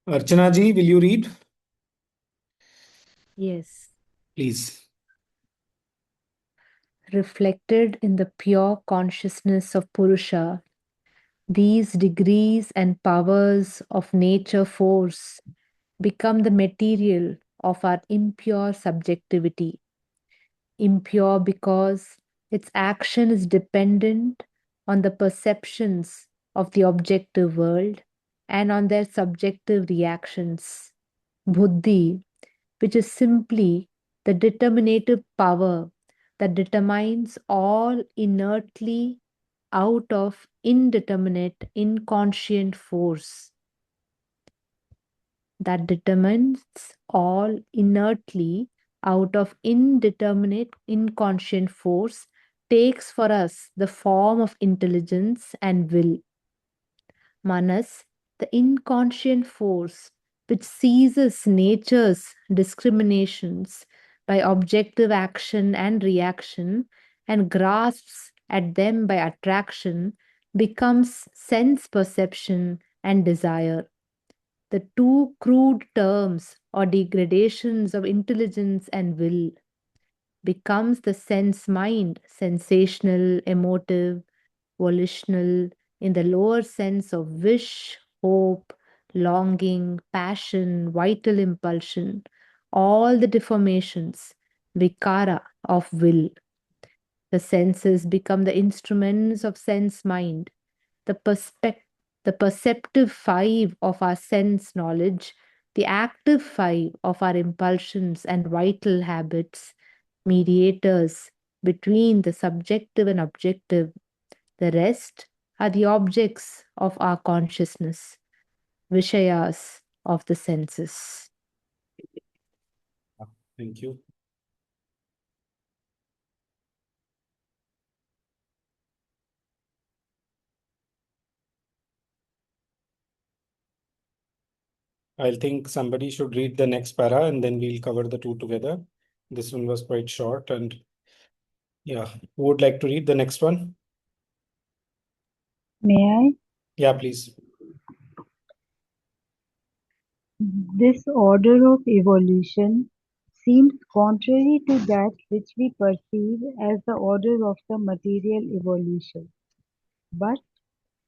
Archana ji, will you read? Yes. Please. Reflected in the pure consciousness of Purusha, these degrees and powers of nature force become the material of our impure subjectivity. Impure because its action is dependent on the perceptions of the objective world and on their subjective reactions. Buddhi, which is simply the determinative power that determines all inertly out of indeterminate inconscient force, that determines all inertly out of indeterminate inconscient force, takes for us the form of intelligence and will. Manas, the inconscient force which seizes nature's discriminations by objective action and reaction and grasps at them by attraction, becomes sense perception and desire. The two crude terms or degradations of intelligence and will becomes the sense mind, sensational, emotive, volitional, in the lower sense of wish, hope, longing, passion, vital impulsion, all the deformations, vikara of will. The senses become the instruments of sense mind, the the perceptive five of our sense knowledge, the active five of our impulsions and vital habits, mediators between the subjective and objective. The rest are the objects of our consciousness, Vishayas of the senses. Thank you. I think somebody should read the next para and then we'll cover the two together. This one was quite short and yeah, who would like to read the next one? May I? Yeah, please. This order of evolution seems contrary to that which we perceive as the order of the material evolution. But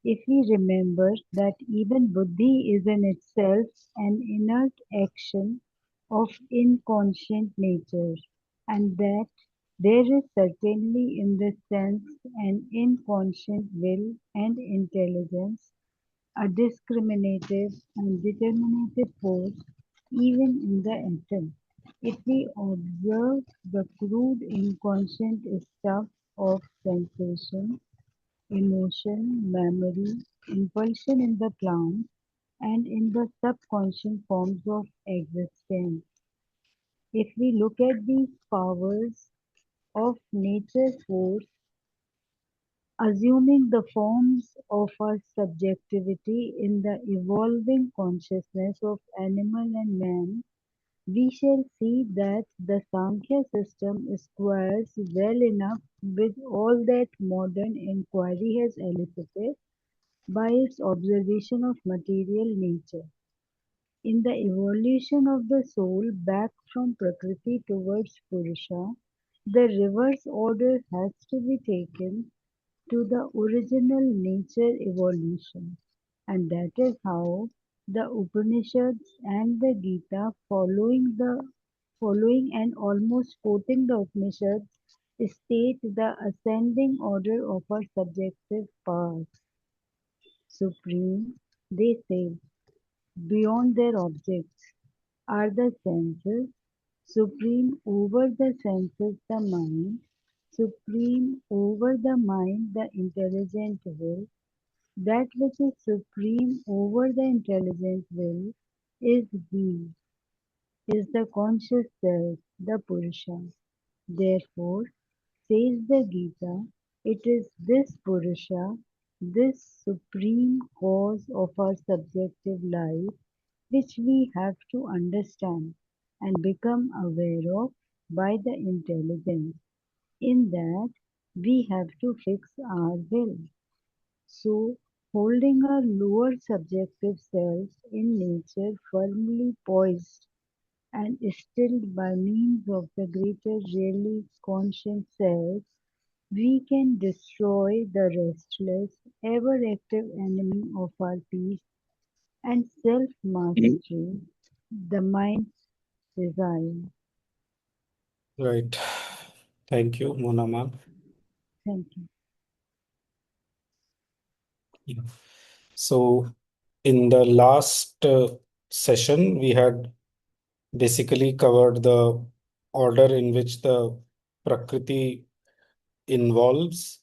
if we remember that even buddhi is in itself an inert action of inconscient nature, and that there is certainly in this sense an inconscient will and intelligence, a discriminative and determinative force even in the atom. If we observe the crude inconscient stuff of sensation, emotion, memory, impulsion in the plant and in the subconscious forms of existence, if we look at these powers of nature force assuming the forms of our subjectivity in the evolving consciousness of animal and man, we shall see that the Sankhya system squares well enough with all that modern inquiry has elicited by its observation of material nature. In the evolution of the soul back from Prakriti towards Purusha, the reverse order has to be taken to the original nature evolution, and that is how the Upanishads and the Gita following and almost quoting the Upanishads state the ascending order of our subjective powers. Supreme, they say, beyond their objects are the senses, supreme over the senses the mind, supreme over the mind the intelligent will, that which is supreme over the intelligent will is He, is the conscious self, the Purusha. Therefore, says the Gita, it is this Purusha, this supreme cause of our subjective life, which we have to understand and become aware of by the intelligence. In that, we have to fix our will. So, holding our lower subjective selves in nature firmly poised and stilled by means of the greater really conscious self, we can destroy the restless, ever-active enemy of our peace and self-mastery, the mind's desire. Right. Thank you, Mona ma'am. Thank you. Yeah. So in the last session, we had basically covered the order in which the Prakriti involves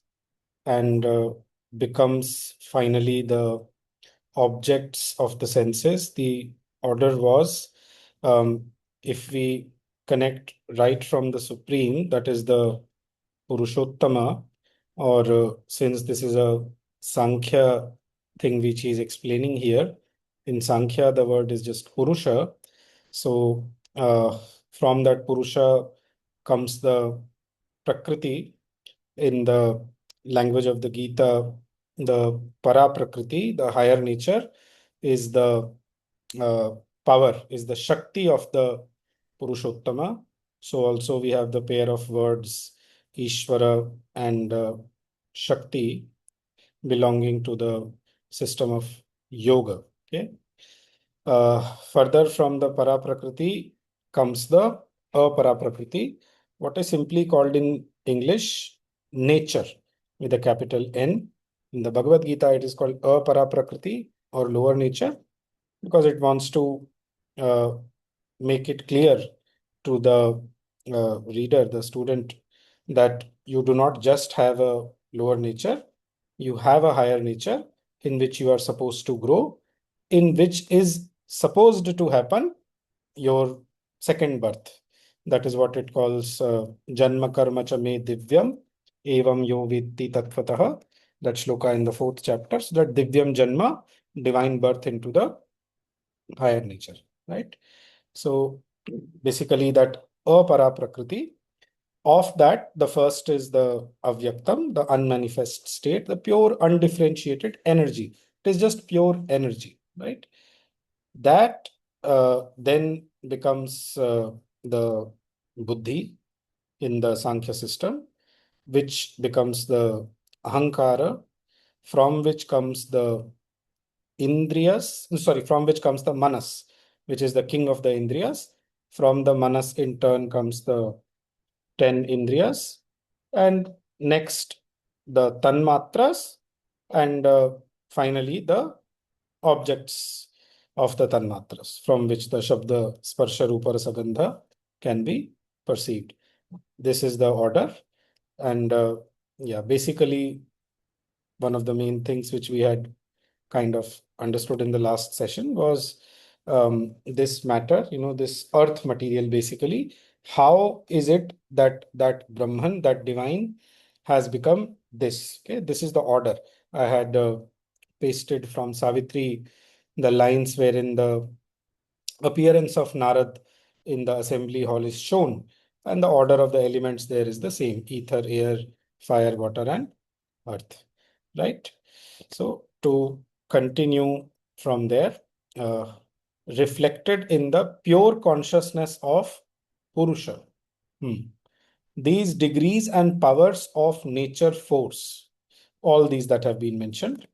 and becomes finally the objects of the senses. The order was, if we connect right from the Supreme, that is the Purushottama, or since this is a Sankhya thing which he is explaining here, in Sankhya the word is just Purusha. So from that Purusha comes the Prakriti. In the language of the Gita, the Para Prakriti, the higher nature, is the uh, power, is the Shakti of the Purushottama. So also we have the pair of words Ishvara and Shakti belonging to the system of yoga. Okay. Further from the Paraprakriti comes the Aparaprakriti, what is simply called in English nature with a capital N. In the Bhagavad Gita, it is called Aparaprakriti or lower nature because it wants to uh, make it clear to the reader, the student, that you do not just have a lower nature, you have a higher nature in which you are supposed to grow, in which is supposed to happen your second birth. That is what it calls Janma Karma Cha Me Divyam Evam Yo Vitti Tattvataha. That shloka in the 4th chapter. So that Divyam Janma, divine birth into the higher nature, right? So basically that apara prakriti, of that the first is the avyaktam, the unmanifest state, the pure undifferentiated energy. It is just pure energy, right? That then becomes the buddhi in the Sankhya system, which becomes the ahankara, from which comes the from which comes the manas, which is the king of the indriyas. From the manas in turn comes the 10 indriyas, and next the tanmatras, and finally the objects of the tanmatras, from which the shabda, sparsha, rupa, rasagandha can be perceived. This is the order, and yeah, basically one of the main things which we had kind of understood in the last session was this matter, this earth material basically. How is it that that Brahman, that divine, has become this? Okay, this is the order. I had pasted from Savitri the lines wherein the appearance of Narad in the assembly hall is shown, and the order of the elements there is the same: ether, air, fire, water, and earth. Right? So to continue from there, uh, reflected in the pure consciousness of Purusha. These degrees and powers of nature force, all these that have been mentioned,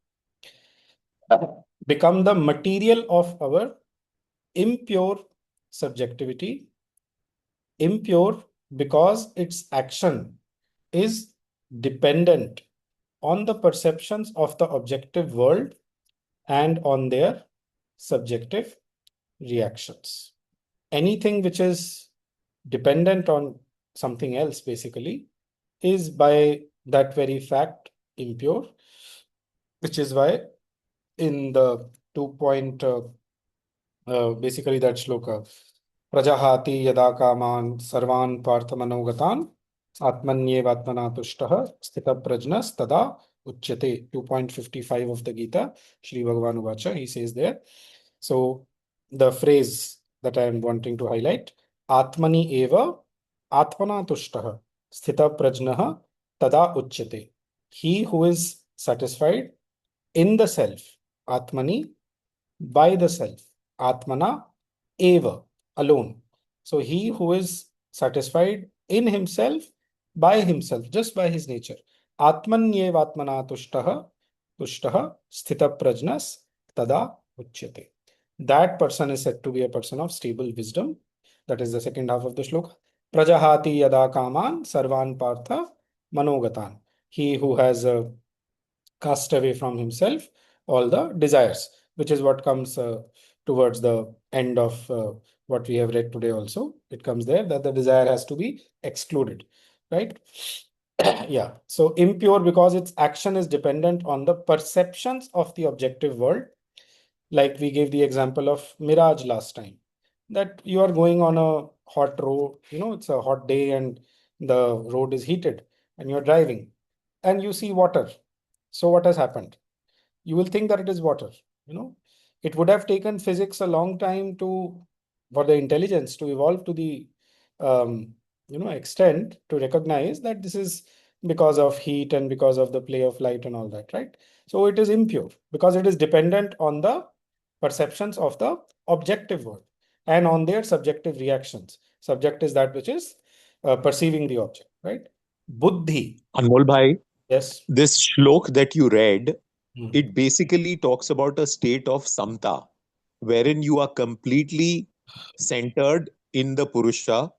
become the material of our impure subjectivity. Impure because its action is dependent on the perceptions of the objective world and on their subjective reactions. Anything which is dependent on something else basically is by that very fact impure, which is why in the 2 point basically that shloka, Prajahati yada kaman sarvan parthamanogataan atmanyevatmana tushtaha sthita prajnas tada uchyate. 2.55 of the Gita, Shri Bhagavan Uvacha, he says there. So the phrase that I am wanting to highlight, Atmani eva atmana tushtaha sthita prajnaha tada uchyate. He who is satisfied in the self, Atmani, by the self, Atmana, eva, alone. So he who is satisfied in himself, by himself, just by his nature. Atmanyevatmana tushtaha sthita prajnas tada uchyate. That person is said to be a person of stable wisdom. That is the second half of the shloka. Prajahati yada kaman sarvan partha manogatan. He who has cast away from himself all the desires, which is what comes towards the end of what we have read today also. It comes there that the desire has to be excluded, right? Yeah. So impure because its action is dependent on the perceptions of the objective world. Like we gave the example of mirage last time, that you are going on a hot road, it's a hot day and the road is heated and you're driving and you see water. So what has happened? You will think that it is water. It would have taken physics a long time for the intelligence to evolve to the extent to recognize that this is because of heat and because of the play of light and all that, right? So it is impure because it is dependent on the perceptions of the objective world and on their subjective reactions. Subject is that which is perceiving the object, right? Buddhi. Anmol bhai, Yes. this shlok that you read, Hmm. it basically talks about a state of samta, wherein you are completely centered in the Purusha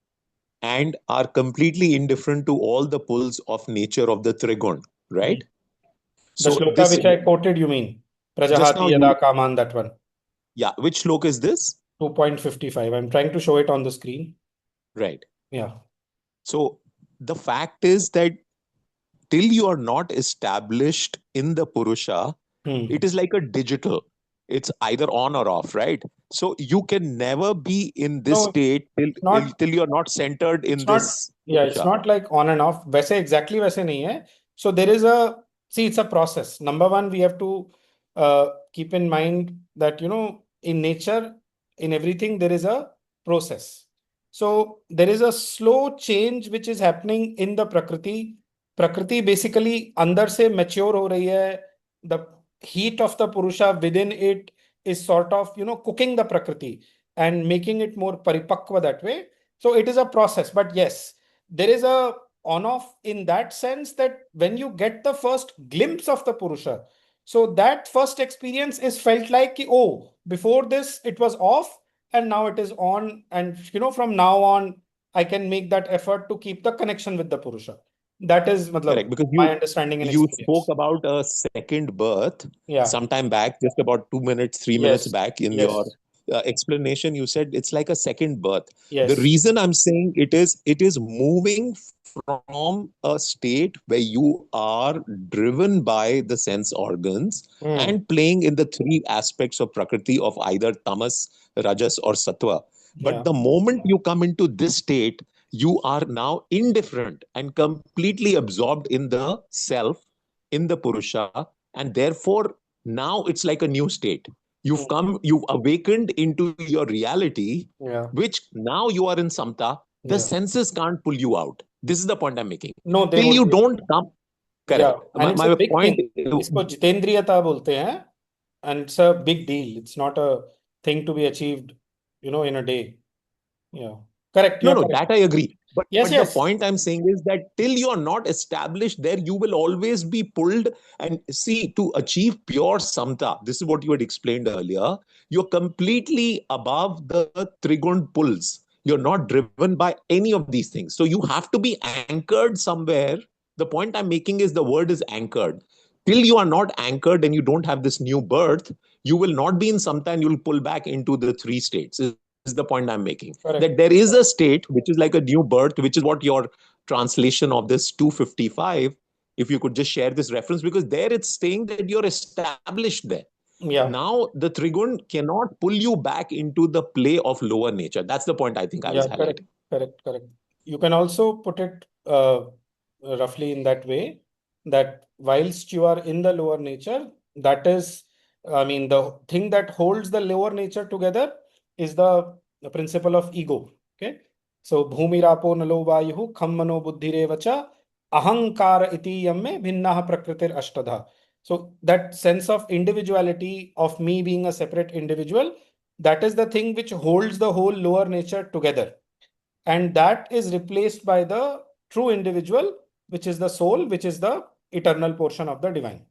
and are completely indifferent to all the pulls of nature of the Trigun, right? The So shloka this, which I quoted, you mean? just now Prajahati yada kaman, that one. yeah, which shlok is this? 2.55. I'm trying to show it on the screen. Right. Yeah. So the fact is that till you are not established in the Purusha, it is like a digital. It's either on or off, right? So you can never be in this No, state not, till you are not centered in it's not, this yeah, it's Purusha. not like on and off. वैसे exactly वैसे नहीं है. So there is it's a process. Number one, we have to keep in mind that, in nature, in everything, there is a process. So there is a slow change which is happening in the Prakriti. Prakriti basically अंदर से mature हो रही है. The heat of the Purusha within it is sort of, cooking the Prakriti and making it more paripakva that way. So it is a process, but yes, there is a on-off in that sense that when you get the first glimpse of the Purusha, so that first experience is felt like, oh, before this it was off and now it is on. And, from now on, I can make that effort to keep the connection with the Purusha. That is Correct, because my understanding and you experience. spoke about a second birth Yeah. sometime back, just about 2 minutes, 3 minutes Yes. back in Yes. your explanation. You said it's like a second birth. Yes. The reason I'm saying it is moving from a state where you are driven by the sense organs and playing in the three aspects of Prakriti of either tamas, rajas, or sattva. But Yeah. the moment you come into this state, you are now indifferent and completely absorbed in the self, in the Purusha, and therefore now it's like a new state. You've awakened into your reality, Yeah. which now you are in samta. The Yeah. senses can't pull you out. This is the point I'm making. No, they Till would you be. don't come, Yeah, correct. and it's a My big point, thing. इसको जितेंद्रियता बोलते हैं, and it's a big deal. It's not a thing to be achieved, in a day. Yeah, correct. no, You're no, correct. that I agree. But Yes, the yes. point I'm saying is that till you are not established there, you will always be pulled. And see, to achieve pure samta, this is what you had explained earlier. You're completely above the trigun pulls. You're not driven by any of these things. So you have to be anchored somewhere. The point I'm making is the word is anchored. Till you are not anchored and you don't have this new birth, you will not be in samta and you'll pull back into the three states. Is the point I'm making. Correct. That there is a state which is like a new birth, which is what your translation of this 255, if you could just share this reference, because there it's saying that you're established there. Yeah. Now the trigun cannot pull you back into the play of lower nature. That's the point I think I was Correct, highlighting. correct. You can also put it roughly in that way that whilst you are in the lower nature, that is, the thing that holds the lower nature together is the principle of ego. Okay. So, bhumirapo nalo vayuhu kham mano buddhirevacha ahankara iti yamme bhinnah prakritir ashtadha. So that sense of individuality of me being a separate individual, that is the thing which holds the whole lower nature together. And that is replaced by the true individual, which is the soul, which is the eternal portion of the divine.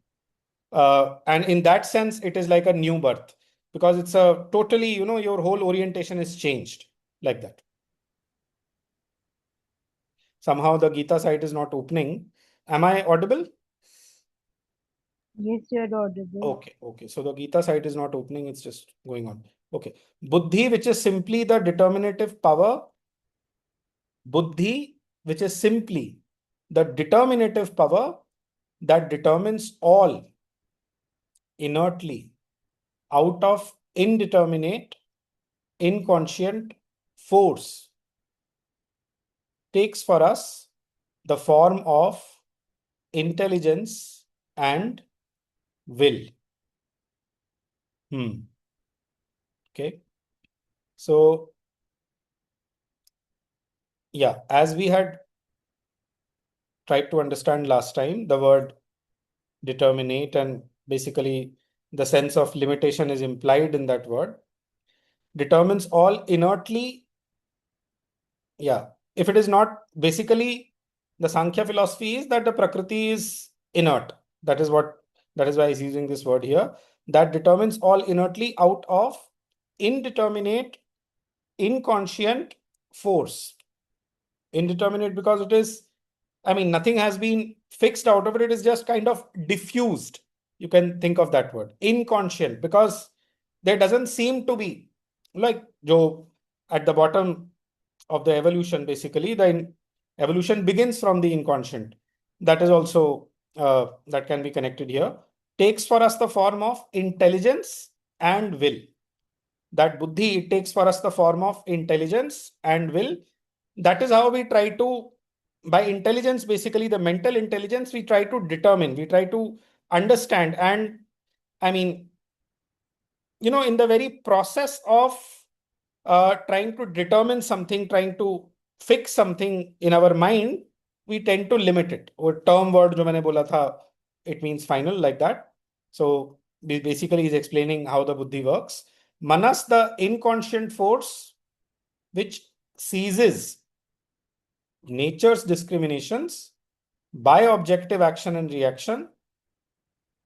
And in that sense, it is like a new birth, because it's a totally, your whole orientation is changed like that. Somehow the Gita site is not opening. Am I audible? Yes, you are audible. Okay. So the Gita site is not opening, it's just going on. Okay. Buddhi, which is simply the determinative power. Buddhi, which is simply the determinative power that determines all inertly out of indeterminate, inconscient force, takes for us the form of intelligence and will. Okay. So, yeah, as we had tried to understand last time, the word determinate and basically the sense of limitation is implied in that word. Determines all inertly. Yeah. If it is not, basically, the Sankhya philosophy is that the Prakriti is inert. That is why he's using this word here. That determines all inertly out of indeterminate, inconscient force. Indeterminate because it is, nothing has been fixed out of it. It is just kind of diffused. You can think of that word. Inconscient, because there doesn't seem to be, like, Joe, at the bottom of the evolution, basically, the evolution begins from the inconscient. That is also, that can be connected here. Takes for us the form of intelligence and will. That buddhi, it takes for us the form of intelligence and will. That is how we try to, by intelligence, basically the mental intelligence, we try to determine, we try to understand. And in the very process of trying to determine something, trying to fix something in our mind, we tend to limit it. Or term word jo maine bola tha, it means final, like that. So basically he's explaining how the buddhi works. Manas, the inconscient force which seizes nature's discriminations by objective action and reaction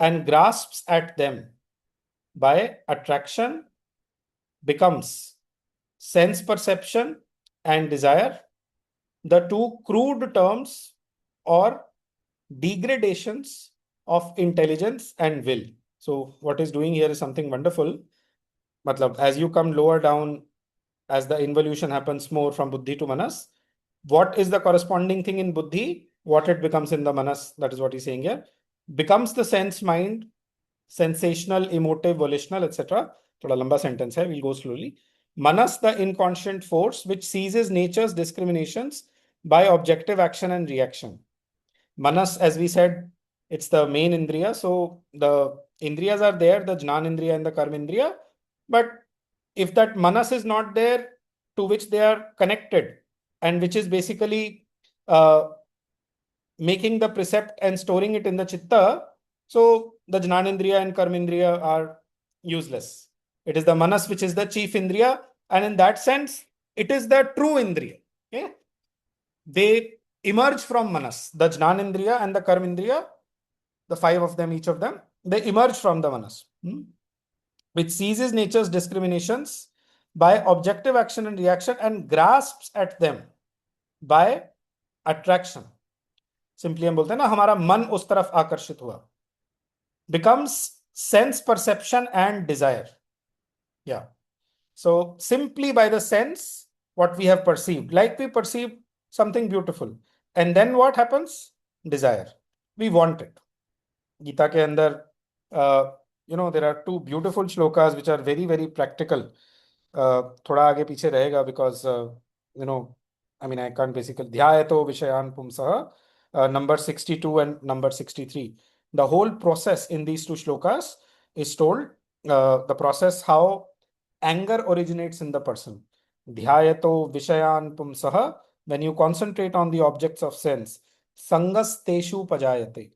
and grasps at them by attraction, becomes sense perception and desire, the two crude terms or degradations of intelligence and will. So what is doing here is something wonderful. Matlab, as you come lower down, as the involution happens more from buddhi to manas, what is the corresponding thing in buddhi? What it becomes in the manas, that is what he's saying here, becomes the sense mind, sensational, emotive, volitional, etc. Thoda lamba sentence hai, we'll go slowly. Manas, the inconscient force which seizes nature's discriminations by objective action and reaction. Manas, as we said, it's the main indriya. So the indriyas are there, the jnan indriya and the karma indriya. But if that manas is not there, to which they are connected, and which is basically making the precept and storing it in the chitta, so the jnanendriya and karmendriya are useless. It is the manas which is the chief indriya, and in that sense, it is the true indriya. Okay? They emerge from manas. The jnanendriya and the karmendriya, the five of them, each of them, they emerge from the manas, which seizes nature's discriminations by objective action and reaction and grasps at them by attraction. Simply हम बोलते हैं ना, हमारा मन उस तरफ आकर्षित हुआ. Becomes sense perception and desire. Yeah. So simply by the sense, what we have perceived, like we perceive something beautiful, and then what happens? Desire. We want it. Gita ke andar, there are two beautiful shlokas which are very, very practical. Thoda aage piche rahega because, I can't basically. Dhyayato vishayan pumsaha. Number 62 and number 63. The whole process in these two shlokas is told, the process how anger originates in the person. Dhyayato vishayan pumsaha, when you concentrate on the objects of sense, sangas teshu pajayate.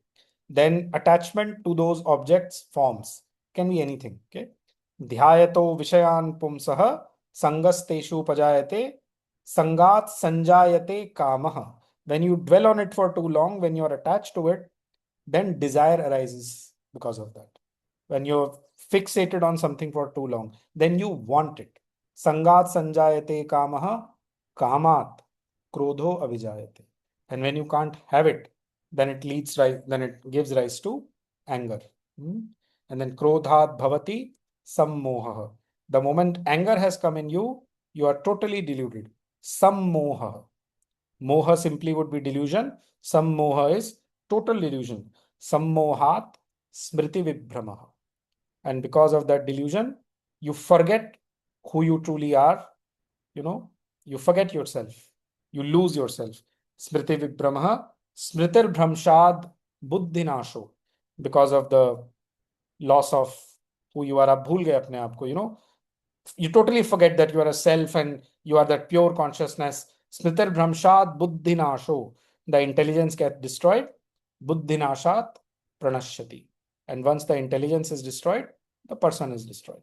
then attachment to those objects forms. Can be anything. Okay. Dhyayato vishayan pumsaha sangasteshu pajayate sangat sanjayate kamaha. When you dwell on it for too long, when you are attached to it, then desire arises because of that. When you're fixated on something for too long, then you want it. Sangat sanjayate kamaha, kamat krodho avijayate. And when you can't have it, then it gives rise to anger. And then krodhat bhavati sammoha. The moment anger has come in you, you are totally deluded. Sammoha. Moha simply would be delusion. Sammoha is total delusion. Sammohat smriti vibhramaha. And because of that delusion, you forget who you truly are. You forget yourself. You lose yourself. Smriti vibhramaha, smritir bhramshad buddhinasho. Because of the loss of who you are, आप भूल गए अपने आप को, you totally forget that you are a self and you are that pure consciousness. Smritir bhramshad buddhinasho. The intelligence gets destroyed. Buddhinashat pranashyati. And once the intelligence is destroyed, the person is destroyed.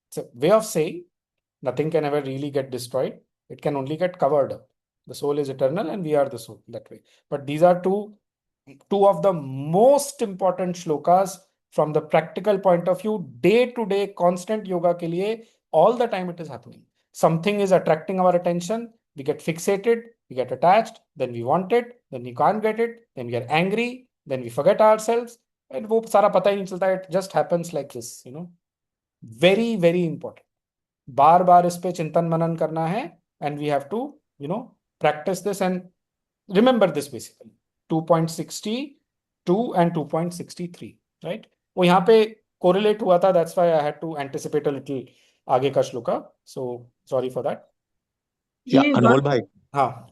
It's a way of saying nothing can ever really get destroyed. It can only get covered up. The soul is eternal and we are the soul that way. But these are two of the most important shlokas from the practical point of view. Day to day, constant yoga ke liye, all the time it is happening. Something is attracting our attention. We get fixated, we get attached, then we want it, then we can't get it, then we are angry, then we forget ourselves. And वो सारा पता ही नहीं चलता. It just happens like this, Very, very important. बार बार इस पे चिंतन मनन करना है, and we have to, practice this and remember this basically. 2.62 and 2.63, right? वो यहाँ पे correlate हुआ था. That's why I had to anticipate a little आगे का shloka. So sorry for that. Yeah, Anmol bhai. हाँ.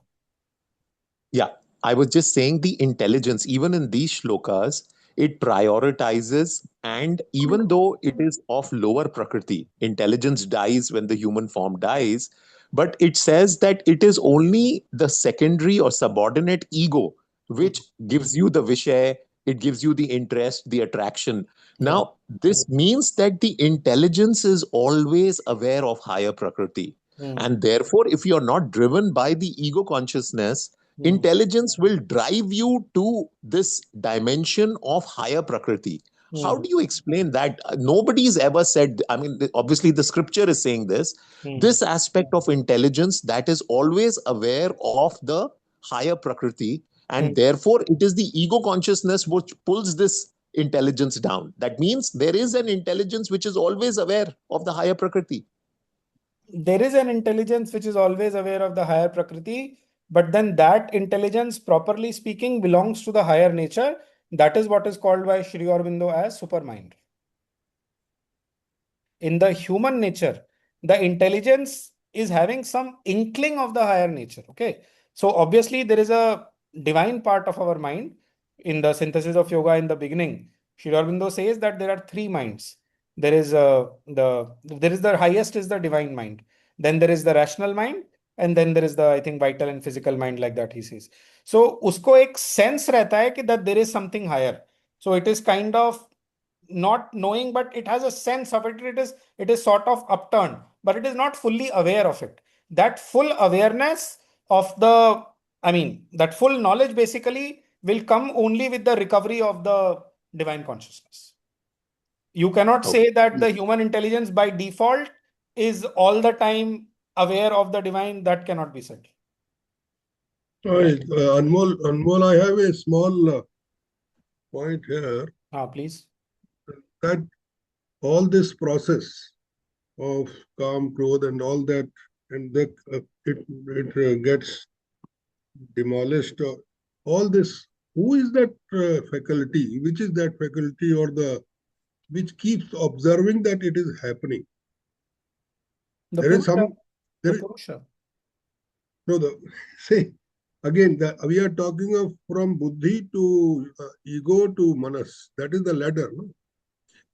Yeah, I was just saying the intelligence, even in these shlokas, it prioritizes, and even though it is of lower prakriti, intelligence dies when the human form dies, but it says that it is only the secondary or subordinate ego which gives you the vishay, it gives you the interest, the attraction. Now, this means that the intelligence is always aware of higher prakriti. And therefore, if you're not driven by the ego consciousness, intelligence will drive you to this dimension of higher prakriti. How do you explain that? Nobody's ever said, I mean, obviously the scripture is saying this, this aspect of intelligence that is always aware of the higher prakriti, and therefore it is the ego consciousness which pulls this intelligence down. That means there is an intelligence which is always aware of the higher prakriti. There is an intelligence which is always aware of the higher prakriti, but then that intelligence, properly speaking, belongs to the higher nature. That is what is called by Sri Aurobindo as supermind. In the human nature, the intelligence is having some inkling of the higher nature. Okay. So obviously there is a divine part of our mind. In the synthesis of yoga in the beginning, Sri Aurobindo says that there are three minds. There is the highest is the divine mind. Then there is the rational mind, and then there is the, I think, vital and physical mind, like that he says. So उसको एक sense रहता है कि that there is something higher. So it is kind of not knowing, but it has a sense of it. It is sort of upturned, but it is not fully aware of it. That full awareness of that full knowledge basically will come only with the recovery of the divine consciousness. You cannot say that the human intelligence by default is all the time aware of the divine. That cannot be said. Anmol, I have a small point here. Please. That all this process of calm, growth, and all that, and that it gets demolished. All this, who is that faculty? Which is that faculty, or which keeps observing that it is happening? The There is some. The Purusha. No, see, again, we are talking of from buddhi to ego to manas. That is the ladder, no?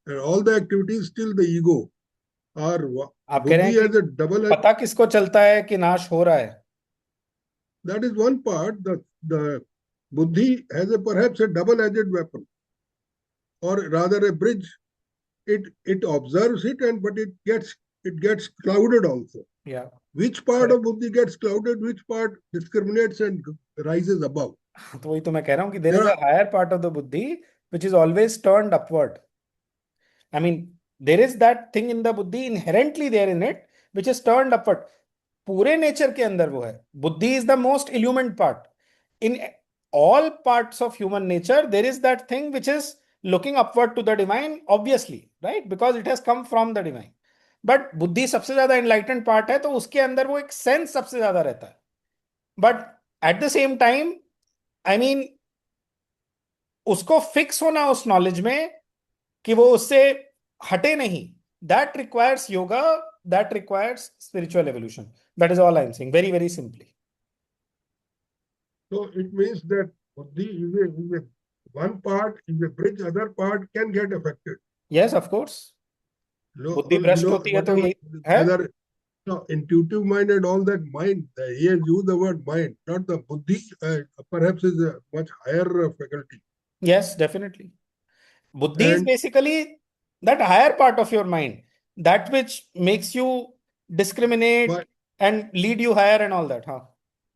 And all the activities still the ego are. आप कह रहे हैं कि पता किसको चलता है कि नाश हो रहा है? That is one part. The buddhi has perhaps a double-edged weapon. or rather a bridge, it observes it, but it gets clouded also. Yeah. Which part of buddhi gets clouded, which part discriminates and rises above? तो वही तो मैं कह रहा हूँ कि there is There a higher part of the buddhi which is always turned upward. I mean, there is that thing in the buddhi inherently there in it which is turned upward. पूरे nature के अंदर वो है. बुद्धि is the most illumined part. In all parts of human nature, there is that thing which is looking upward to the divine, obviously, right? Because it has come from the divine. But बुद्धि सबसे ज्यादा enlightened part है, तो उसके अंदर वो एक sense सबसे ज्यादा रहता है. But at the same time, I mean, उसको फिक्स होना उस नॉलेज में कि वो उससे हटे नहीं, that requires yoga, that requires spiritual evolution. That is all I am saying, very very simply. So it means that buddhi is a one part is a bridge, other part can get affected. Yes, of course. बुद्धि भ्रष्ट होती है तो यही है. Whether intuitive mind and all that mind, he has used the word mind, not the buddhi, perhaps is a much higher faculty. Yes, definitely. Buddhi is basically that higher part of your mind, that which makes you discriminate and lead you higher and all that. Huh?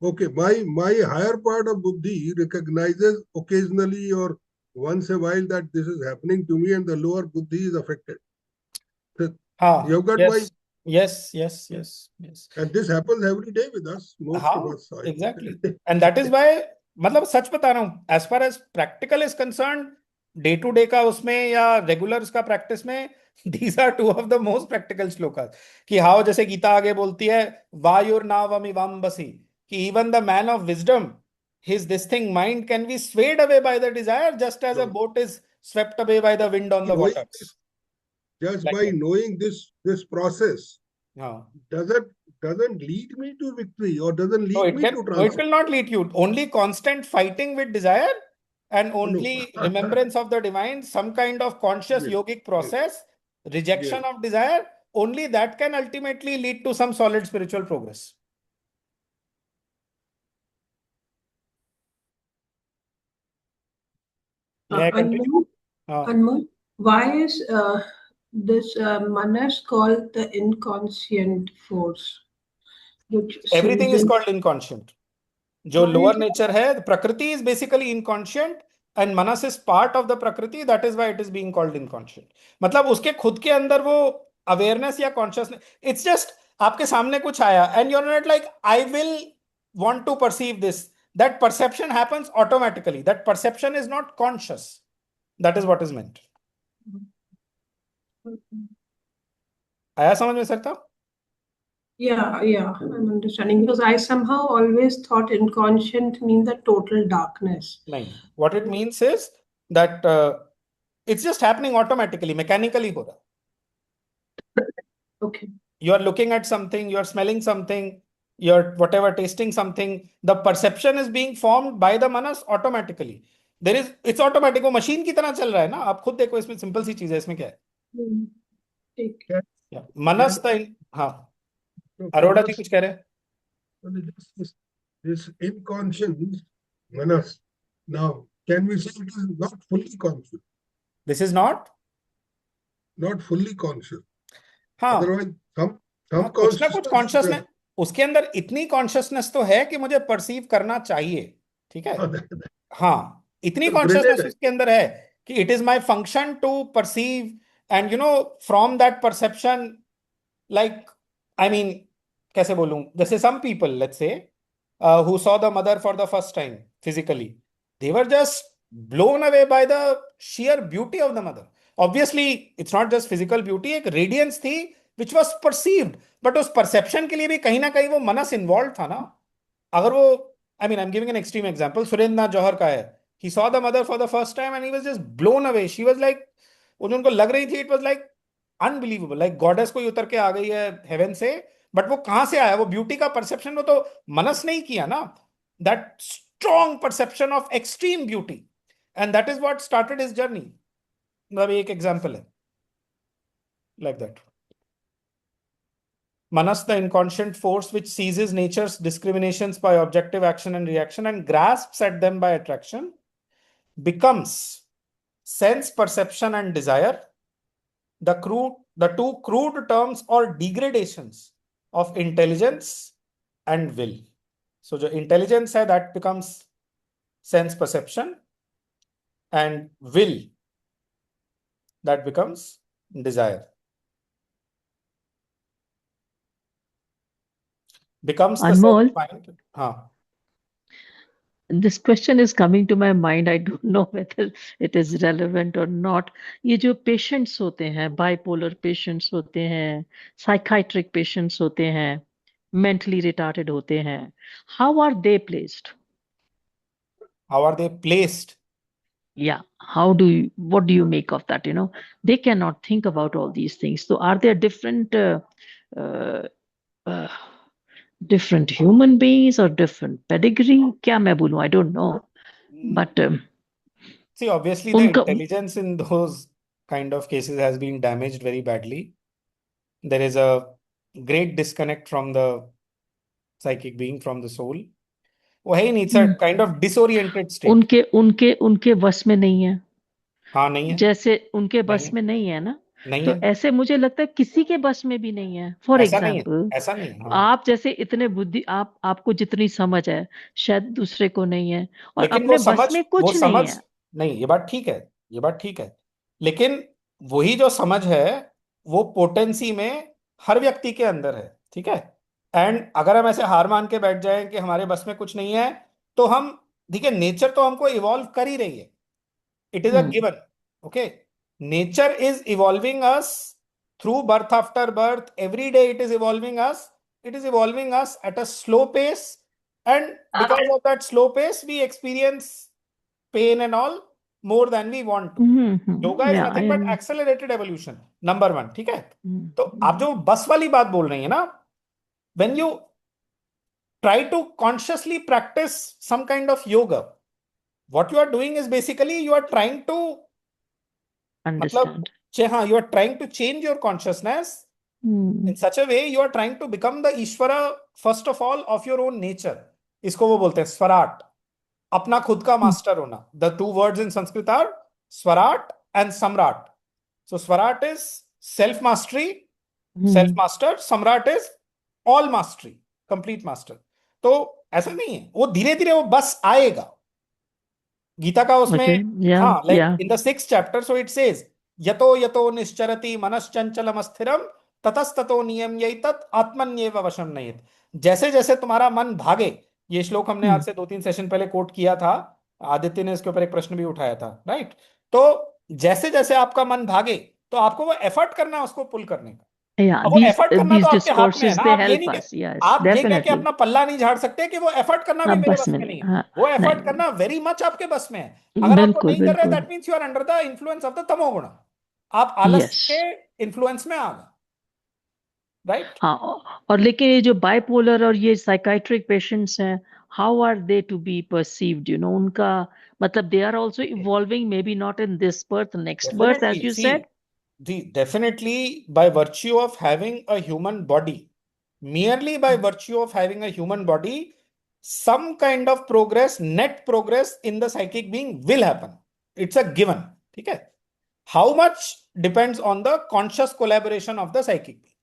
Okay, my higher part of buddhi recognizes occasionally or once a while that this is happening to me, and the lower buddhi is affected. So you've got yes. And this happens every day with us, most of us. Exactly. And that is why, मतलब सच बता रहा हूँ, as far as practical is concerned, day to day का उसमें या regular का practice में, these are two of the most practical shlokas. कि हाउ, जैसे गीता आगे बोलती है, वायुर्नावमिवाम्बसि, कि even the man of wisdom, his this thing mind can be swayed away by the desire, just as a boat is swept away by the wind on the waters. Just like by knowing this process, doesn't lead me to victory, or doesn't lead me to transformation. No, it will not lead you. Only constant fighting with desire and only remembrance of the divine, some kind of conscious yogic process, rejection of desire, only that can ultimately lead to some solid spiritual progress. Anmol, why is this manas called the inconscient force? Everything is called inconscient. जो lower nature है, prakriti is basically inconscient, and manas is part of the prakriti. That is why it is being called inconscient. मतलब उसके खुद के अंदर वो awareness या consciousness, it's just आपके सामने कुछ आया and you're not like, I will want to perceive this. That perception happens automatically. That perception is not conscious. That is what is meant. आया समझ में सकता? Yeah, I'm understanding, because I somehow always thought inconscient means the total darkness. No. What it means is that it's just happening automatically, mechanically ho raha. Okay. You are looking at something, you are smelling something, you're whatever, tasting something. The perception is being formed by the manas automatically. It's automatic. वो machine की तरह चल रहा है ना. आप खुद देखो, इसमें simple सी चीज है, इसमें क्या है? ठीक. मनस हाँ. अरोड़ा जी कुछ कह रहे हैं? This inconscious manas. Now, can we say it is not fully conscious? This is not fully conscious. हाँ. Otherwise, some कुछ ना कुछ कॉन्शियसनेस उसके अंदर, इतनी कॉन्शियसनेस तो है कि मुझे परसीव करना चाहिए. ठीक है. हाँ, इतनी कॉन्शियसनेस उसके अंदर है कि it is my function to perceive, and from that perception, like, I mean, कैसे बोलूं, जैसे some people, let's say, who saw the mother for the first time physically, they were just blown away by the sheer beauty of the mother. Obviously it's not just physical beauty, एक radiance थी which was perceived, but उस perception के लिए भी कहीं ना कहीं वो मनस involved था ना. अगर वो, I mean, I'm giving an extreme example, Surendra नाथ जौहर का है, he saw the mother for the first time and he was just blown away. She was like, उनको लग रही थी, it was like unbelievable, like goddess कोई उतर के आ गई है heaven से. बट वो कहां से आया? वो ब्यूटी का परसेप्शन वो तो मनस नहीं किया ना. That strong perception of extreme beauty, and that is what started his journey. मतलब एक एग्जांपल है like that. Manas, the inconscient force which seizes nature's discriminations by objective action and reaction and grasps at them by attraction, becomes sense perception and desire, the two crude terms or degradations of intelligence and will. So जो intelligence है that becomes sense perception, and will that becomes desire. Becomes the Anmol, self-mind. हाँ. this question is coming to my mind. I don't know whether it is relevant or not. ये जो patients होते हैं, bipolar patients होते हैं, psychiatric patients होते हैं, mentally retarded होते हैं, how are they placed? How are they placed? Yeah, what do you make of that? They cannot think about all these things. So are there different uh, different human beings or different pedigree? क्या मैं बोलूं? I don't know. But See, obviously the उनका intelligence in those kind of cases has been damaged very badly. There is a great disconnect from the psychic being, from the soul. वो है ही नहीं, it's a kind of disoriented state. उनके उनके उनके वश में नहीं है, हाँ नहीं है, जैसे उनके नहीं बस है, में नहीं है ना, नहीं तो है, ऐसे मुझे लगता है किसी के बस में भी नहीं है. फॉर ऐसा नहीं है, एग्जाम्पल, ऐसा नहीं है, हाँ. आप जैसे इतने बुद्धि, आपको जितनी समझ है शायद दूसरे को नहीं है, और लेकिन अपने बस में वो कुछ नहीं समझ है. नहीं, ये बात ठीक है, ये बात ठीक है, लेकिन वही जो समझ है वो पोटेंसी में हर व्यक्ति के अंदर है, ठीक है. एंड अगर हम ऐसे हार मान के बैठ जाएं कि हमारे बस में कुछ नहीं है, तो हम, देखिए, नेचर तो हमको इवॉल्व कर ही रही है. It is a given. Okay. Nature is evolving us through birth after birth. Every day it is evolving us. It is evolving us at a slow pace. And because of that slow pace, we experience pain and all more than we want to. Yoga is nothing but accelerated evolution. Number one. ठीक है? तो आप जो बस वाली बात बोल रही है ना, when you try to consciously practice some kind of yoga, what you are doing is basically you are trying to Understand. हाँ, you are trying to change your consciousness in such a way you are trying to become the Ishvara first of all of your own nature. इसको वो बोलते हैं स्वराट, अपना खुद का master होना. The two words in Sanskrit are स्वराट and सम्राट. So स्वराट is self mastery, self master. सम्राट is all mastery, complete master. तो ऐसा नहीं है, वो धीरे धीरे वो बस आएगा. गीता का उसमें हाँ, like in the 6th chapter, so it says यतो यतो निश्चरति मनश्चंचलम अस्थिरम ततस्ततो नियम्यैतत् आत्मन्येव वशं नयेत्. जैसे जैसे तुम्हारा मन भागे, ये श्लोक हमने आज से 2-3 सेशन पहले कोट किया था, आदित्य ने इसके ऊपर एक प्रश्न भी उठाया था, राइट. तो जैसे जैसे आपका मन भागे, तो आपको वो एफर्ट करना है उसको पुल करने का. अब वो एफर्ट करना तो आपके हाथ में है ना. आप ये नहीं, आप ये कह के अपना पल्ला नहीं झाड़ सकते कि वो एफर्ट करना भी मेरे बस में नहीं है. वो एफर्ट करना वेरी मच आपके बस में है. अगर आप वो नहीं कर रहे, that means you are under the influence of the tamoguna. आप आलस के इन्फ्लुएंस में आ गए, राइट. हाँ, और लेकिन ये जो बाइपोलर और ये साइकाइट्रिक पेशेंट्स हैं, how are they to be perceived? उनका मतलब they are also evolving, maybe not in this birth, next birth, as you said. Definitely, by virtue of having a human body, merely by virtue of having a human body, some kind of progress, net progress in the psychic being will happen. It's a given. Okay? How much depends on the conscious collaboration of the psychic being.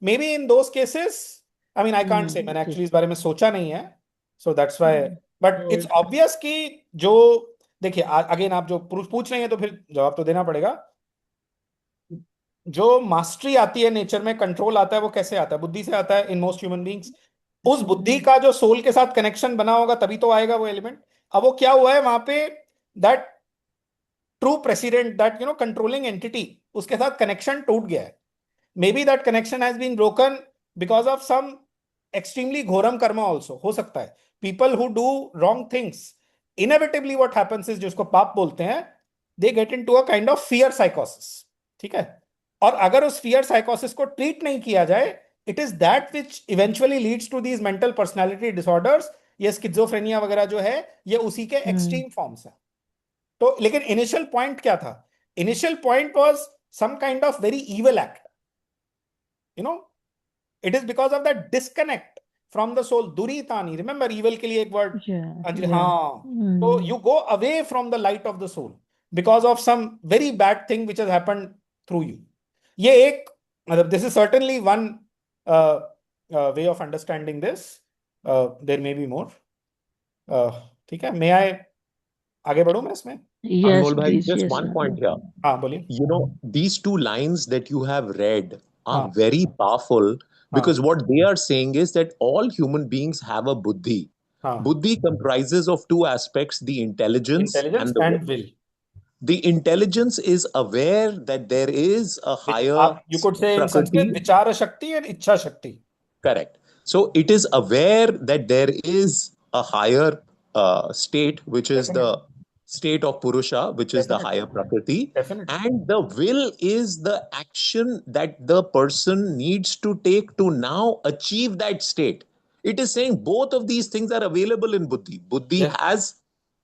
Maybe in those cases, I mean, I can't say, मैंने actually इस बारे में सोचा नहीं है, so that's why. But it's obvious कि जो, देखिए, अगेन आप जो पूछ रहे हैं तो फिर जवाब तो देना पड़ेगा. जो मास्टरी आती है नेचर में, कंट्रोल आता है, वो कैसे आता है? बुद्धि से आता है इन मोस्ट ह्यूमन बीइंग्स. उस बुद्धि का जो सोल के साथ कनेक्शन बना होगा तभी तो आएगा वो एलिमेंट. अब वो क्या हुआ है वहां पे, that true president, that controlling entity, उसके साथ कनेक्शन टूट गया है. Maybe that connection has been broken because of some extremely घोरम कर्मा ऑल्सो. हो सकता है people who do wrong things, inevitably what happens is, जिसको पाप बोलते हैं, they get into a kind of fear साइकोसिस. ठीक है. और अगर उस फियर साइकोसिस को ट्रीट नहीं किया जाए, it is that which eventually leads to these mental personality disorders. ये स्किज़ोफ्रेनिया वगैरह जो है, ये उसी के एक्सट्रीम फॉर्म्स है. तो लेकिन इनिशियल पॉइंट क्या था? Initial point was some kind of very evil act. It is because of that disconnect from the soul. दुरीतानी, रिमेंबर इविल के लिए एक वर्ड. हाँ, तो you go away from the light of the soul. because of some very bad thing which has happened through you. ये एक मतलब this is certainly one way of understanding this. There may be more. ठीक है, may I आगे बढ़ूं मैं इसमें? Yes, Anmol bhai, please. just Yes, one point here. हाँ बोलिए. You know, these two lines that you have read are हाँ. very powerful हाँ. because what they are saying is that all human beings have a buddhi. हाँ. Buddhi comprises of two aspects, the intelligence Intelligence and the and will. will. The intelligence is aware that there is a higher You could say in Sanskrit, prakriti. vichara shakti and ichha shakti. Correct. So it is aware that there is a higher state, which is the state of Purusha, which is the higher Prakriti. Definitely. And the will is the action that the person needs to take to now achieve that state. It is saying both of these things are available in Buddhi. Buddhi Yes. has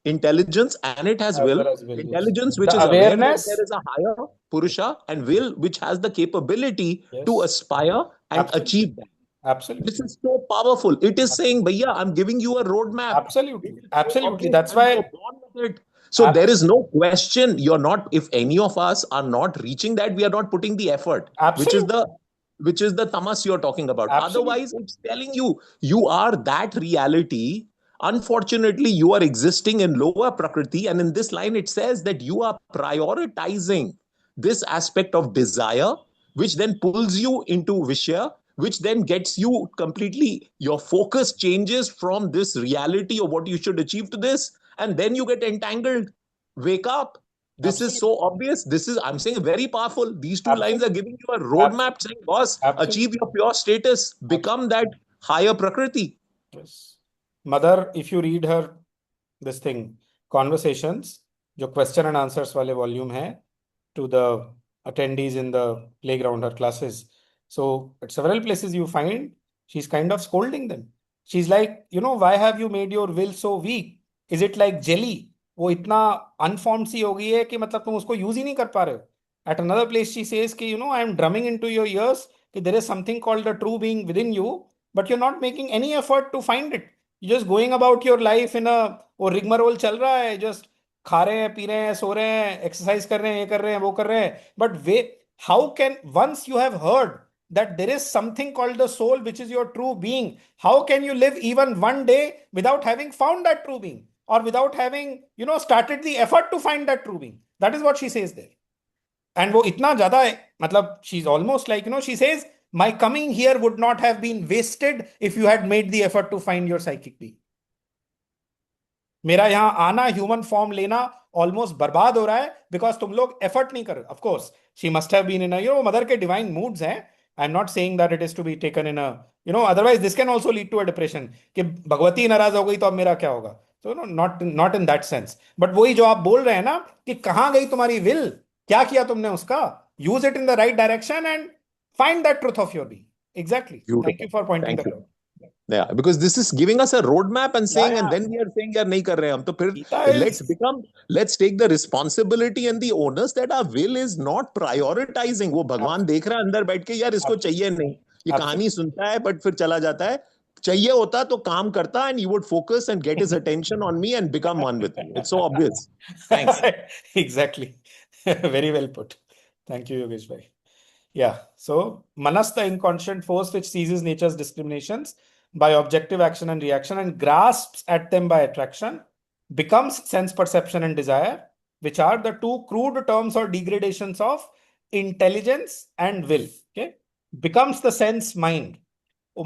intelligence and it has As will. well as will, yes. Intelligence, which The is aware that awareness. there is a higher Purusha, and will, which has the capability Yes. to aspire and Absolutely. achieve that. Absolutely. This is so powerful. It is saying, Bhaiya, I'm giving you a roadmap. Absolutely. It is so Absolutely. obvious That's and why. you're born with it. So there is no question. You're not, if any of us are not reaching that, we are not putting the effort, Absolutely. which is the tamas you're talking about. Absolutely. Otherwise, it's telling you, you are that reality. Unfortunately, you are existing in lower prakriti. And in this line, it says that you are prioritizing this aspect of desire, which then pulls you into Vishya, which then gets you completely, your focus changes from this reality of what you should achieve to this, and then you get entangled. Wake up. This is so obvious. This is, I'm saying, very powerful. These two lines are giving you a roadmap saying, boss, achieve your pure status, become that higher Prakriti. Yes. Mother, if you read her, this thing, Conversations, जो question and answers वाले volume है, to the attendees in the playground, her classes. So at several places you find she's kind of scolding them. She's like, why have you made your will so weak? Is it like jelly? वो इतना unformed सी हो गई है कि मतलब तुम उसको use ही नहीं कर पा रहे हो. At another place she says कि I am drumming into your ears कि there is something called the true being within you, but you're not making any effort to find it. You're just going about your life in a वो rigmarole चल रहा है, just खा रहे हैं, P रहे हैं, सो रहे हैं, एक्सरसाइज कर रहे हैं, ये कर रहे हैं, वो कर रहे हैं. But how can once you have heard that there is something called the soul which is your true being, how can you live even one day without having found that true being, or without having started the effort to find that true being? That is what she says there. And वो इतना ज्यादा है, मतलब she's almost like she says my coming here would not have been wasted if you had made the effort to find your psychic being. मेरा यहाँ आना, human form लेना almost बर्बाद हो रहा है बिकॉज तुम लोग एफर्ट नहीं कर रहे. Of course she must have been in mother के डिवाइन मूड्स हैं. I am not saying that it is to be taken in otherwise this can also lead to a depression कि भगवती नाराज हो गई तो अब मेरा क्या होगा. तो not in that sense. But वही जो आप बोल रहे हैं ना कि कहाँ गई तुम्हारी विल, क्या किया तुमने उसका, use it in the right direction and find that truth of your being. Exactly. Thank you for pointing that out. Yeah, because this is giving us a roadmap and saying, and then we are saying, यार नहीं कर रहे हम तो फिर let's take the responsibility and the onus that our will is not prioritizing. वो भगवान देख रहा है अंदर बैठ के, यार इसको चाहिए नहीं, ये कहानी सुनता है बट फिर चला जाता है. चाहिए होता तो काम करता and you would focus and get his attention on me and become one with me. It's so obvious. Thanks. Exactly. Very well put. Thank you, Yogesh bhai. Yeah. So Manas, the inconscient force which seizes nature's discriminations by objective action and reaction and grasps at them by attraction, becomes sense perception and desire, which are the two crude terms or degradations of intelligence and will. Okay, becomes the sense mind.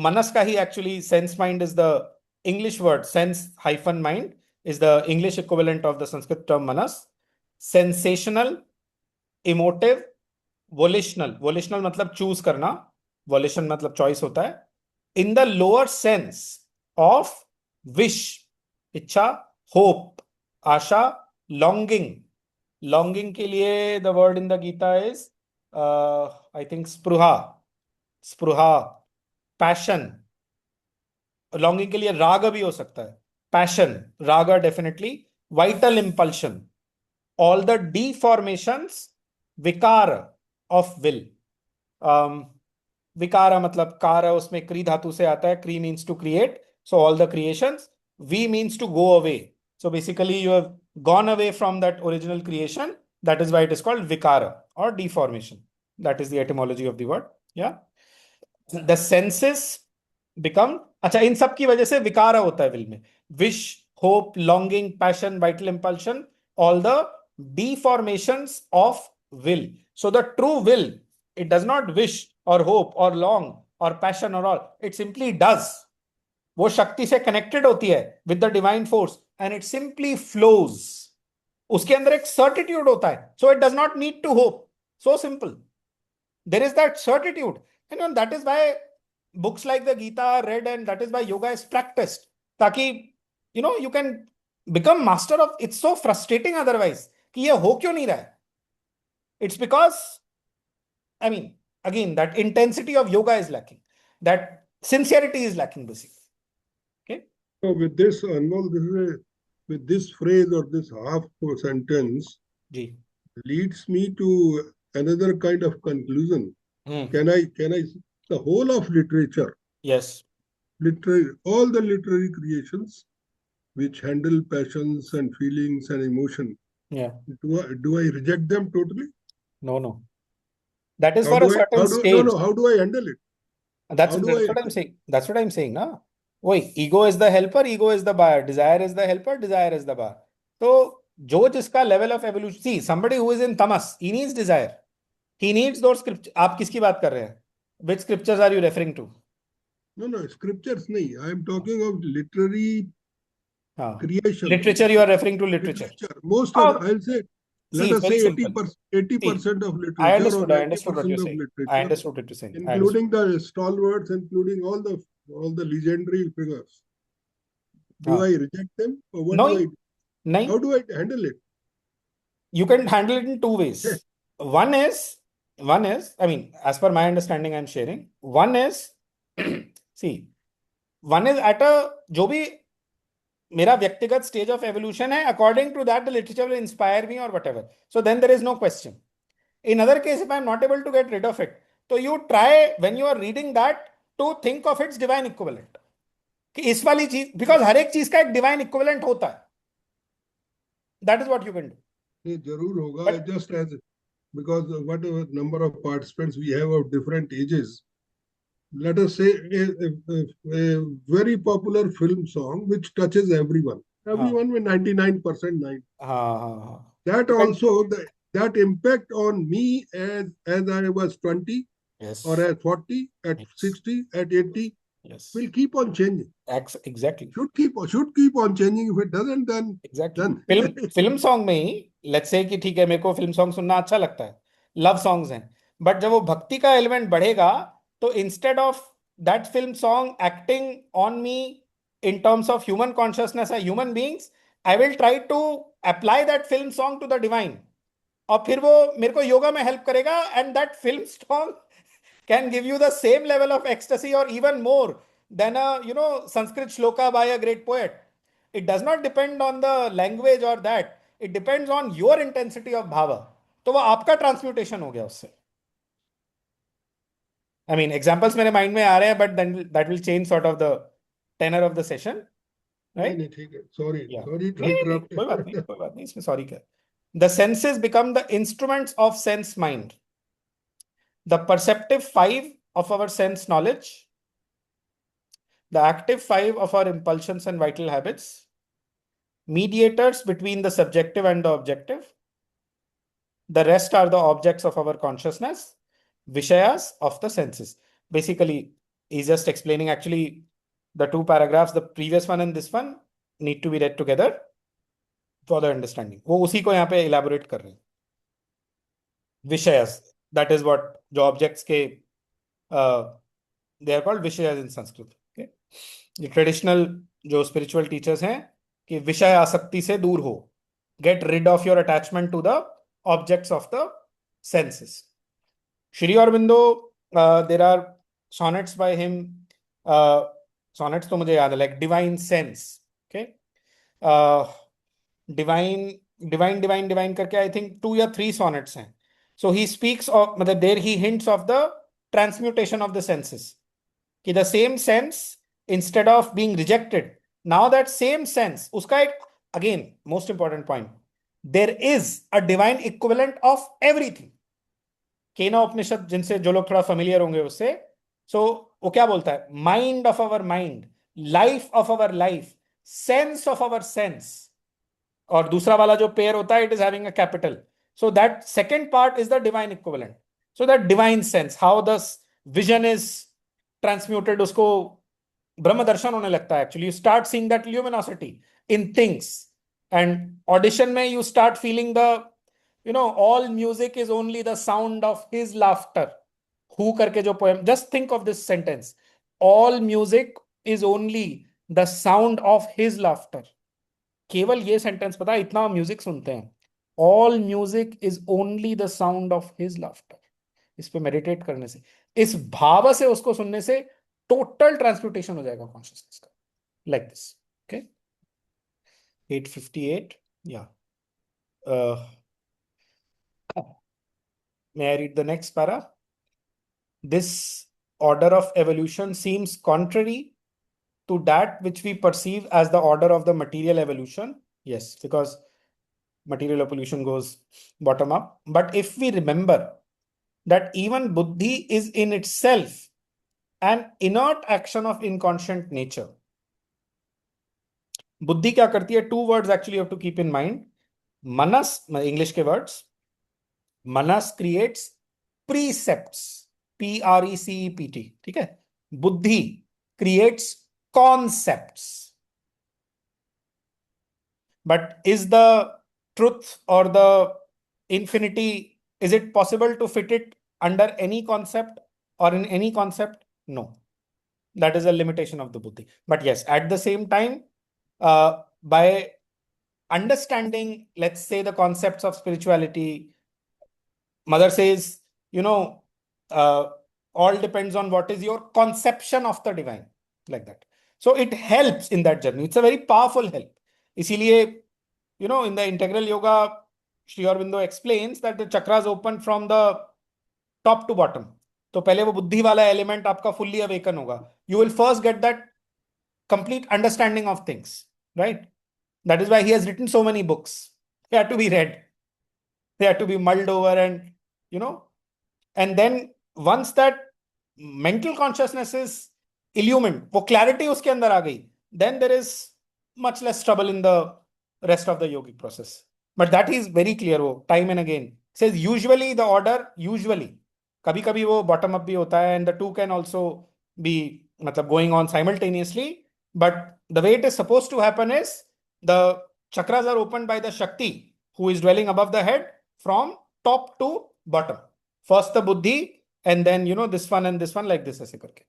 Manas ka hi actually sense mind is the English word. Sense hyphen mind is the English equivalent of the Sanskrit term manas. Sensational, emotive, volitional. Volitional मतलब choose करना, volition मतलब choice होता है. In the lower sense of wish, इच्छा, hope, आशा, longing. Longing के लिए the word in the Gita is I think spruha, passion. Longing के लिए राग भी हो सकता है. Passion, raga definitely. Vital impulsion. All the deformations, vikara of will. विकारा मतलब कार उसमें क्री धातु से आता है. Kri means to create, so all the creations. Vi means to go away. So basically you have gone away from that original creation. That is why it is called vikara or deformation. That is the etymology of the word. Yeah. The senses become, अच्छा इन सब की वजह से विकारा होता है will में. Wish, hope, longing, passion, vital impulsion, all the deformations of will. So the true will, it does not wish or hope or long or passion or all. It simply does. वो शक्ति से connected होती है with the divine force and it simply flows. उसके अंदर एक certitude होता है. So it does not need to hope. So simple. There is that certitude. And that is why books like the Gita are read, and that is why yoga is practiced. ताकि you can become master of. It's so frustrating otherwise कि ये हो क्यों नहीं रहा है. It's because, I mean, again, that intensity of yoga is lacking. That sincerity is lacking, basically. Okay. So with this, Anmol, with this phrase or this half sentence ji. leads me to another kind of conclusion. Can I the whole of literature, Yes. all the literary creations which handle passions and feelings and emotion, Yeah. do I reject them totally? No. That is for a certain stage. No, how do I handle it? That's what I'm saying. That's what I'm saying, na? Wait, ego is the helper, ego is the buyer. Desire is the helper, desire is the buyer. So, जो जिसका level of evolution, see, somebody who is in tamas, he needs desire. He needs those scriptures. आप किसकी बात कर रहे हैं? Which scriptures are you referring to? No, scriptures nahi. I am talking of literary creation. Literature, you are referring to literature. Most of, I'll say, let us say 80% of literature. I understood what you're saying. I understood what you're saying. Including the stalwarts, including all the legendary figures. Do I reject them? Or what do I do? How do I handle it? You can handle it in two ways. One is, I mean, as per my understanding, I'm sharing. One is, see, one is at a, जो भी मेरा व्यक्तिगत stage of evolution है, according to that, the literature will inspire me or whatever. So then there is no question. In other case, if I'm not able to get rid of it, so you try, when you are reading that, to think of its divine equivalent. कि इस वाली चीज, because हर एक चीज का एक divine equivalent होता है. That is what you can do. जरूर होगा, just as, because whatever number of participants we have of different ages, let us say a very popular film song which touches everyone with 99%. That also, that impact on me as I was 20, yes, or at 40, at 60, at 80, yes, will keep on changing. Exactly. Should keep on changing. If it doesn't, then exactly. Film song में ही, let's say कि ठीक है, मेरे को film song सुनना अच्छा लगता है, love songs हैं, but जब वो भक्ति का element बढ़ेगा, तो instead of that film song acting on me in terms of human consciousness as human beings, I will try to apply that film song to the divine. और फिर वो मेरे को योगा में help करेगा, and that film song can give you the same level of ecstasy or even more than a Sanskrit shloka by a great poet. It does not depend on the language or that. It depends on your intensity of bhava. तो वो आपका transmutation हो गया उससे. I mean, examples मेरे mind में आ रहे हैं, but then that will change sort of the tenor of the session, right? नहीं, ठीक है. Sorry to नहीं, interrupt. कोई बात नहीं, इसमें sorry क्या. The senses become the instruments of sense mind. The perceptive 5 of our sense knowledge, the active 5 of our impulsions and vital habits, mediators between the subjective and the objective. The rest are the objects of our consciousness, vishayas of the senses. Basically, he's just explaining actually the two paragraphs, the previous one and this one, need to be read together for the understanding. वो उसी को यहाँ पे elaborate कर रहे हैं. Vishayas, that is what जो objects के they are called vishayas in Sanskrit. Okay, the traditional जो spiritual teachers हैं कि विषय आसक्ति से दूर हो, get rid of your attachment to the objects of the senses. Shri Aurobindo, there are sonnets by him. Sonnets तो मुझे याद है, like divine sense. Okay, divine करके I think 2 or 3 sonnets हैं. So he speaks of, there he hints of the transmutation of the senses. The same sense, instead of being rejected, now that same sense, उसका एक again, most important point, there is a divine equivalent of everything. केना उपनिषद जिनसे जो लोग थोड़ा familiar होंगे उससे, so वो क्या बोलता है? Mind of our mind, life of our life, sense of our sense. और दूसरा वाला जो pair होता है, it is having a capital. So that second part is the divine equivalent. So that divine sense, how the vision is transmuted, उसको ब्रह्म दर्शन होने लगता है. Actually, you start seeing that luminosity in things. And audition में you start feeling the, all music is only the sound of his laughter. Who करके जो poem, just think of this sentence. All music is only the sound of his laughter. केवल ये sentence पता है, इतना music सुनते हैं. All music is only the sound of his laughter. इस पे मेडिटेट करने से, इस भाव से उसको सुनने से टोटल ट्रांसम्यूटेशन हो जाएगा कॉन्शियसनेस का. Like this. ओके, 858. या may I read the next para? This order of evolution seems contrary to that which we perceive as the order of the material evolution. Yes, because material evolution goes bottom up. But if we remember that even buddhi is in itself an inert action of inconscient nature. बुद्धि क्या करती है? Two words actually you have to keep in mind. Manas, English के words. Manas creates precepts. Precepts. ठीक है? बुद्धि creates concepts. But is the truth or the infinity, is it possible to fit it under any concept or in any concept? No. That is a limitation of the buddhi. But yes, at the same time, by understanding, let's say, the concepts of spirituality, Mother says, all depends on what is your conception of the divine, like that. So it helps in that journey. It's a very powerful help. इसीलिए, in the integral yoga, Sri Aurobindo explains that the chakras open from the top to bottom. तो पहले वो बुद्धि वाला element आपका fully awaken होगा. You will first get that complete understanding of things, right? That is why he has written so many books. They have to be read. They have to be mulled over and, and then once that mental consciousness is illumined, वो clarity उसके अंदर आ गई, then there is much less trouble in the rest of the yogic process. But that is very clear, वो time and again says usually the order, usually कभी कभी वो bottom up भी होता है, and the two can also be मतलब going on simultaneously. But the way it is supposed to happen is the chakras are opened by the Shakti who is dwelling above the head from top to bottom. First the buddhi, and then this one and this one, like this ऐसे करके.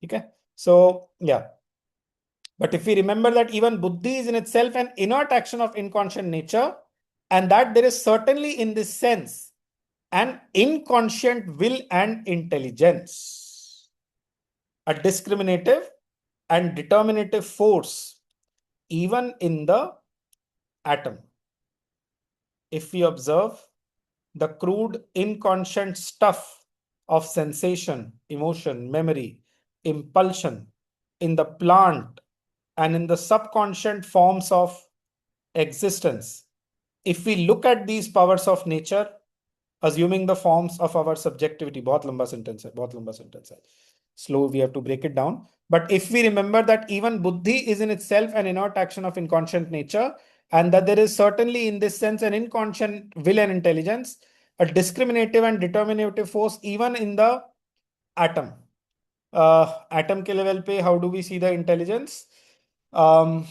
Okay, so yeah. But if we remember that even buddhi is in itself an inert action of inconscient nature, and that there is certainly in this sense an inconscient will and intelligence, a discriminative and determinative force even in the atom. If we observe the crude inconscient stuff of sensation, emotion, memory, impulsion in the plant and in the subconscious forms of existence, if we look at these powers of nature, assuming the forms of our subjectivity, बहुत लंबा sentence है. Slow, we have to break it down. But if we remember that even buddhi is in itself an inert action of inconscient nature, and that there is certainly in this sense an inconscient will and intelligence, a discriminative and determinative force even in the atom. Atom ke level pe, how do we see the intelligence? Yeah,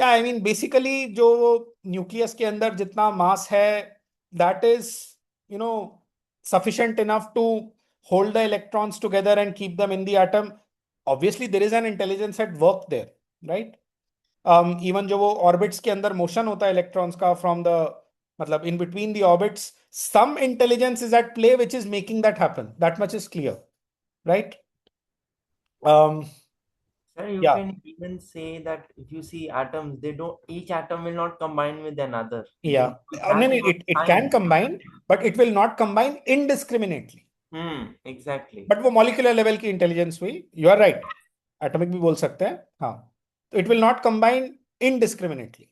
I mean, basically जो nucleus के अंदर जितना mass है, that is, sufficient enough to hold the electrons together and keep them in the atom. Obviously, there is an intelligence at work there, right? Even जो वो orbits के अंदर motion होता है electrons का from the, मतलब in between the orbits, some intelligence is at play which is making that happen. That much is clear, right? Sir, you Yeah. can even say that if you see atoms, each atom will not combine with another. Yeah. That No, is what it can science- combine, but it will not combine indiscriminately. Exactly. But वो molecular level की intelligence हुई. You are right. Atomic भी बोल सकते हैं. हाँ. So it will not combine indiscriminately.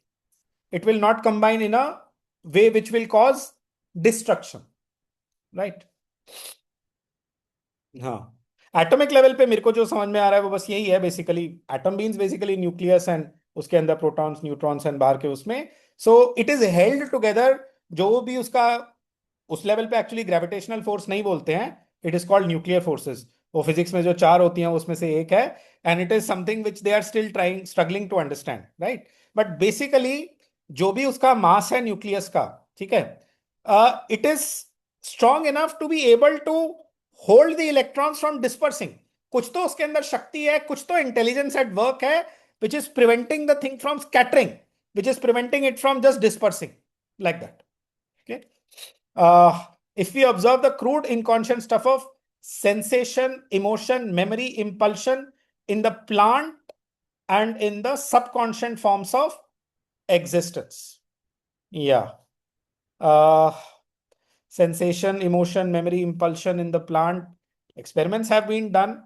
It will not combine in a way which will cause destruction, right? हाँ, atomic level पे मेरे को जो समझ में आ रहा है वो बस यही है, basically atom means basically nucleus and उसके अंदर प्रोटॉन्स न्यूट्रॉन्स एंड बाहर के उसमें, so it is held together. जो भी उसका उस लेवल पे एक्चुअली ग्रेविटेशनल फोर्स नहीं बोलते हैं, it is called nuclear forces. वो फिजिक्स में जो चार होती हैं उसमें से एक है, and it is something which they are still trying struggling to understand, right? But basically जो भी उसका मास है न्यूक्लियस का, ठीक है, it is strong enough to be able to hold the electrons from dispersing. कुछ तो उसके अंदर शक्ति है, कुछ तो इंटेलिजेंस एट वर्क है, which is preventing the thing from scattering, which is preventing it from just dispersing like that. Okay. If we observe the crude inconscient stuff of sensation, emotion, memory, impulsion in the plant and in the subconscious forms of existence. Yeah. Sensation, emotion, memory, impulsion in the plant. Experiments have been done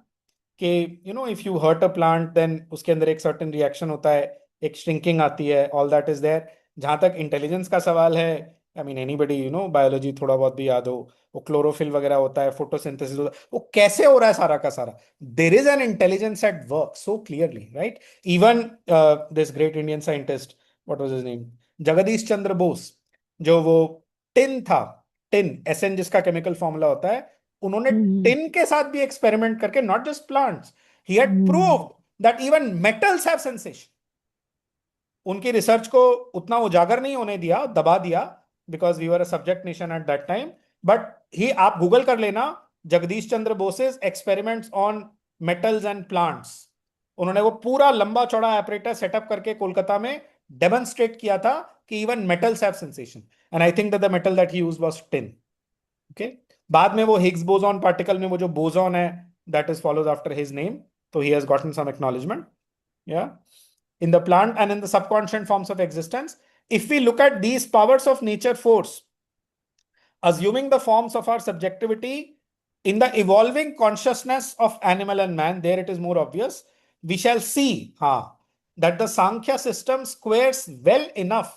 कि if you hurt a plant, then उसके अंदर एक certain reaction होता है, एक shrinking आती है, all that is there. जहां तक इंटेलिजेंस का सवाल है, I mean anybody बायोलॉजी थोड़ा बहुत भी याद हो, वो क्लोरोफिल वगैरह होता है, फोटोसिंथेसिस होता है, वो कैसे हो रहा है सारा का सारा, there is an intelligence at work so clearly, right? Even this great Indian scientist, what was his name, Jagdish Chandra Bose, जो वो टिन था, टिन एसएन जिसका केमिकल फॉर्मूला होता है, उन्होंने टिन के साथ भी एक्सपेरिमेंट करके, not just plants, he had proved that even metals have sensation. उनकी रिसर्च को उतना उजागर नहीं होने दिया, दबा दिया, because we were a subject nation eight that time, but he, आप गूगल कर लेना, Jagdish Chandra Bose's experiments on metals and plants. उन्होंने वो पूरा लंबा चौड़ा एपरेटस सेटअप करके कोलकाता में डेमोन्स्ट्रेट किया था कि even metals have sensation, and I think that the metal that he used was tin. Okay, बाद में वो हिग्स बोसॉन पार्टिकल में वो जो बोसॉन है, that is follows after his name, तो he has gotten some acknowledgement, या in the plant and in the subconscious forms of existence. If we look at these powers of nature force, assuming the forms of our subjectivity in the evolving consciousness of animal and man, there it is more obvious, we shall see that the Sankhya system squares well enough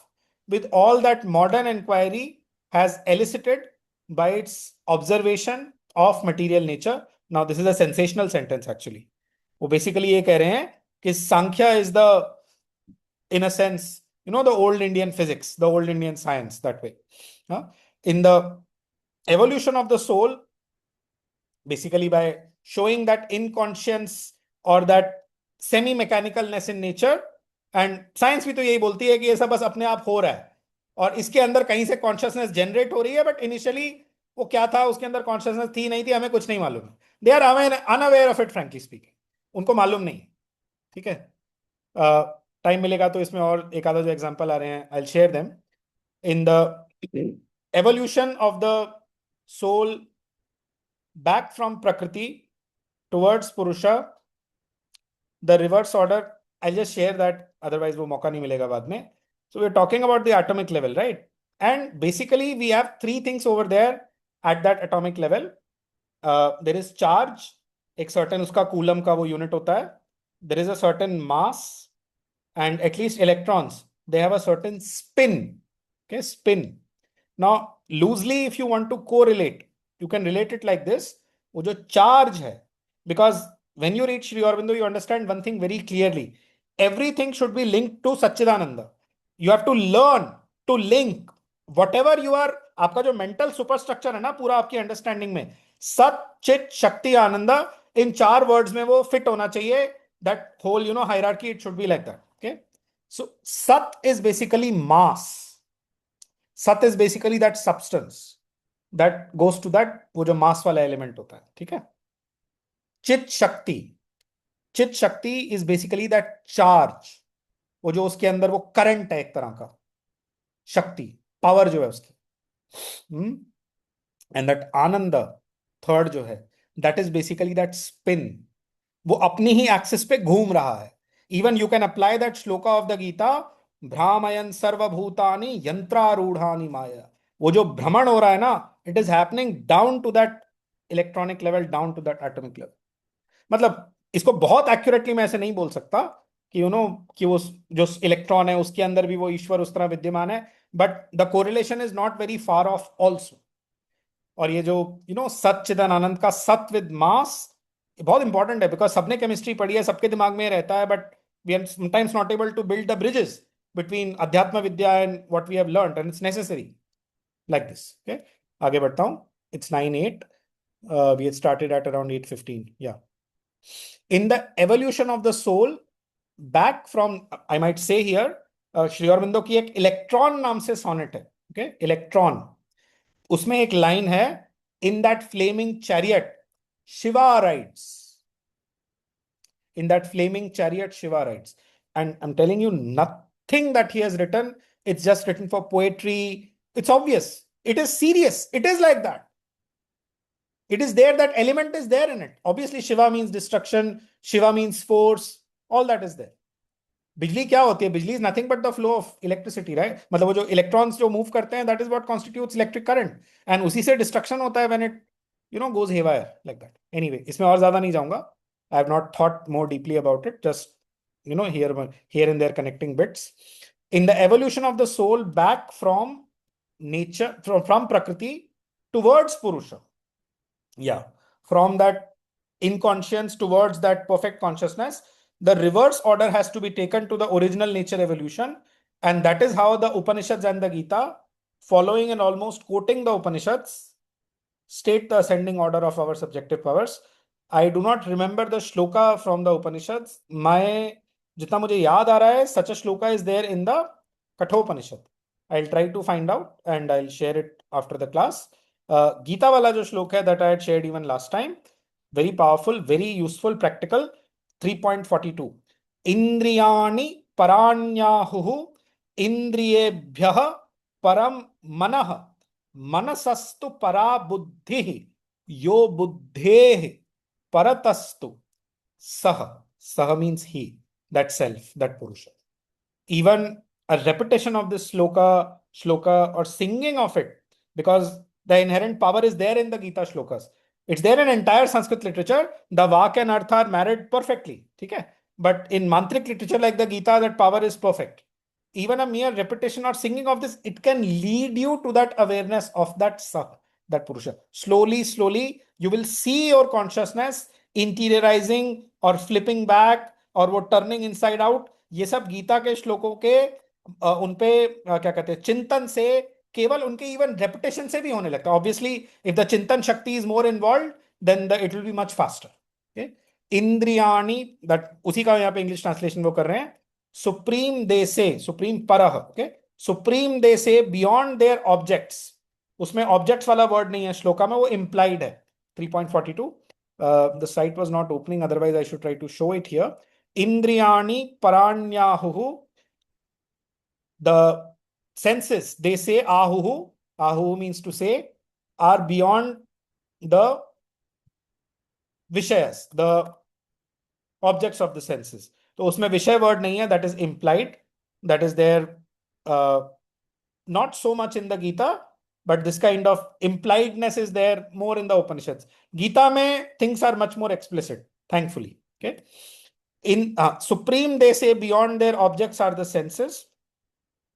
with all that modern inquiry has elicited by its observation of material nature. Now, this is a sensational sentence actually. वो basically ये कह रहे हैं कि Sankhya is the, in a sense, the old Indian physics, the old Indian science, that way. In the evolution of the soul, basically by showing that inconscience or that semi-mechanicalness in nature, and science भी तो यही बोलती है कि ये सब बस अपने आप हो रहा है और इसके अंदर कहीं से कॉन्शियसनेस जनरेट हो रही है, बट इनिशियली वो क्या था, उसके अंदर कॉन्शियसनेस थी नहीं थी, हमें कुछ नहीं मालूम है। They are unaware of it, frankly speaking, उनको मालूम नहीं, ठीक है? टाइम मिलेगा तो इसमें और एक आधा जो एग्जांपल आ रहे हैं, I will share them. In the evolution of the soul back from prakriti towards purusha, the reverse order, I just share that, otherwise वो मौका नहीं मिलेगा बाद में। So we are talking about the atomic level, right? And basically we have three things over there at that atomic level. There is charge, एक certain उसका coulomb का वो यूनिट होता है, there is a certain mass, and at least electrons, they have a certain spin. Okay, spin. Now, loosely, if you want to correlate, you can relate it like this. वो जो charge है, because when you read Sri Aurobindo, you understand one thing very clearly. Everything should be linked to Satchidananda. You have to learn to link whatever you are, आपका जो mental superstructure है ना, पूरा आपकी understanding में, सत, चित, शक्ति, आनंदा, इन चार words में वो fit होना चाहिए. That whole, hierarchy, it should be like that. Okay. So Sat is basically mass. Sat is basically that substance that goes to that, वो जो mass वाला element होता है, ठीक है? चित शक्ति, चित शक्ति is basically that charge, वो जो उसके अंदर वो current है, एक तरह का शक्ति, power जो है उसकी. And that Ananda, third जो है, that is basically that spin, वो अपनी ही एक्सिस पे घूम रहा है. Even you can apply that shloka of the Gita, भ्रामयन सर्वभूतानि यंत्रारूढ़ानि माया. वो जो भ्रमण हो रहा है ना, it is happening down to that electronic level, down to that atomic level. मतलब इसको बहुत एक्यूरेटली मैं ऐसे नहीं बोल सकता, कि कि वो जो इलेक्ट्रॉन है उसके अंदर भी वो ईश्वर उस तरह विद्यमान है, but the correlation is not very far of also. और ये जो सच्चिदानंद का सत विद मास बहुत इंपॉर्टेंट है, बिकॉज सबने केमिस्ट्री पढ़ी है, सबके दिमाग में रहता है, but we are sometimes not able to build the bridges between adhyatma Vidya and what we have learned, and it's necessary like this. Okay, आगे बढ़ता हूँ. It's 9:08. We had started at around 8:15. Yeah. In the evolution of the soul, back from, I might say here, Shri Aurobindo की एक electron नाम से sonnet है. Okay, electron. उसमें एक लाइन है, in that flaming chariot Shiva rides. In that flaming chariot Shiva rides. And I'm telling you, nothing that he has written, it's just written for poetry. It's obvious. It is serious. It is like that. It is there, that element is there in it. Obviously, Shiva means destruction, Shiva means force, all that is there. बिजली क्या होती है? बिजली is nothing but the flow of electricity, right? मतलब वो जो electrons जो move करते हैं, that is what constitutes electric current. And उसी से डिस्ट्रक्शन होता है when it, goes haywire like that. Anyway, इसमें और ज्यादा नहीं जाऊंगा. I have not thought more deeply about it. Just, here and there connecting bits. In the evolution of the soul back from nature, from Prakriti towards Purusha. Yeah. From that inconscience towards that perfect consciousness, the reverse order has to be taken to the original nature evolution. And that is how the Upanishads and the Gita, following and almost quoting the Upanishads, state the ascending order of our subjective powers. I do not remember the shloka from the Upanishads. जितना मुझे याद आ रहा है, such a shloka is there in the Kathopanishad. I'll try to find out and I'll share it after the class. Gita wala jo shloka hai that I had shared even last time, very powerful, very useful, practical. 3.42. Indriyani paranyahuhu indriyebhyah param manah manasastu para buddhi yo buddhehi paratastu saha. Saha means he, that self, that Purusha. Even a repetition of this shloka or singing of it, because the inherent power is there in the Gita shlokas. It's there in entire Sanskrit literature. The Vak and Artha are married perfectly. Okay? But in mantric literature like the Gita, that power is perfect. Even a mere repetition or singing of this, it can lead you to that awareness of that Sah, that Purusha. Slowly, you will see your consciousness interiorizing or flipping back or वो turning inside out. ये सब गीता के श्लोकों के उनपे क्या कहते हैं, चिंतन से, केवल उनके इवन रेपिटेशन से भी होने लगता है. ऑब्वियसली इफ द चिंतन शक्ति is more involved then it will be much faster. इंद्रियाणी, दैट उसी का यहाँ पे इंग्लिश ट्रांसलेशन वो कर रहे हैं. सुप्रीम दे से, सुप्रीम परह, ओके, सुप्रीम दे से बियॉन्ड देयर ऑब्जेक्ट्स. उसमें ऑब्जेक्ट्स वाला वर्ड नहीं है श्लोका में, वो इम्प्लाइड है. 3.42. The site was not opening, otherwise I should try to show it here. Indriyani paranyahuhu, the senses, they say ahuhu, ahuhu means to say, are beyond the vishayas, the objects of the senses. तो उसमें विषय word नहीं है, that is implied, that is there, not so much in the Gita, but this kind of impliedness is there more in the Upanishads. Gita mein things are much more explicit, thankfully. Okay. In supreme, they say beyond their objects are the senses.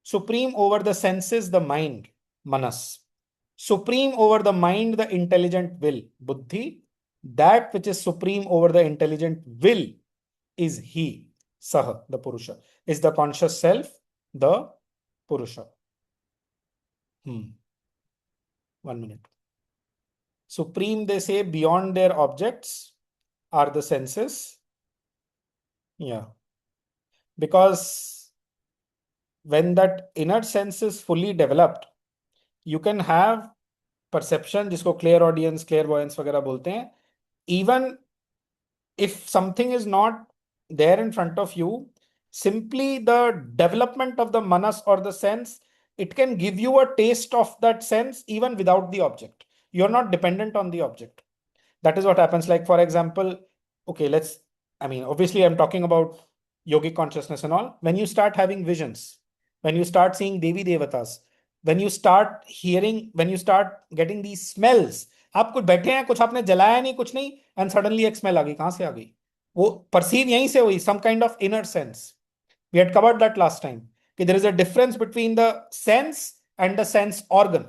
Supreme over the senses, the mind, manas. Supreme over the mind, the intelligent will, buddhi. That which is supreme over the intelligent will is he, saha, the Purusha. Is the conscious self, the Purusha. 1 minute. Supreme, they say, beyond their objects are the senses. Yeah. Because when that inner sense is fully developed, you can have perception, जिसको clairaudience, clairvoyance वगैरह बोलते हैं. Even if something is not there in front of you, simply the development of the manas or the sense, it can give you a taste of that sense even without the object. You're not dependent on the object. That is what happens. Like, for example, okay, obviously I'm talking about yogic consciousness and all. When you start having visions, when you start seeing Devi Devatas, when you start hearing, when you start getting these smells, आप कुछ बैठे हैं, कुछ आपने जलाया नहीं, कुछ नहीं, and suddenly एक smell आ गई. कहाँ से आ गई? वो perceive यहीं से हुई, some kind of inner sense. We had covered that last time. कि there is a difference between the sense and the sense organ.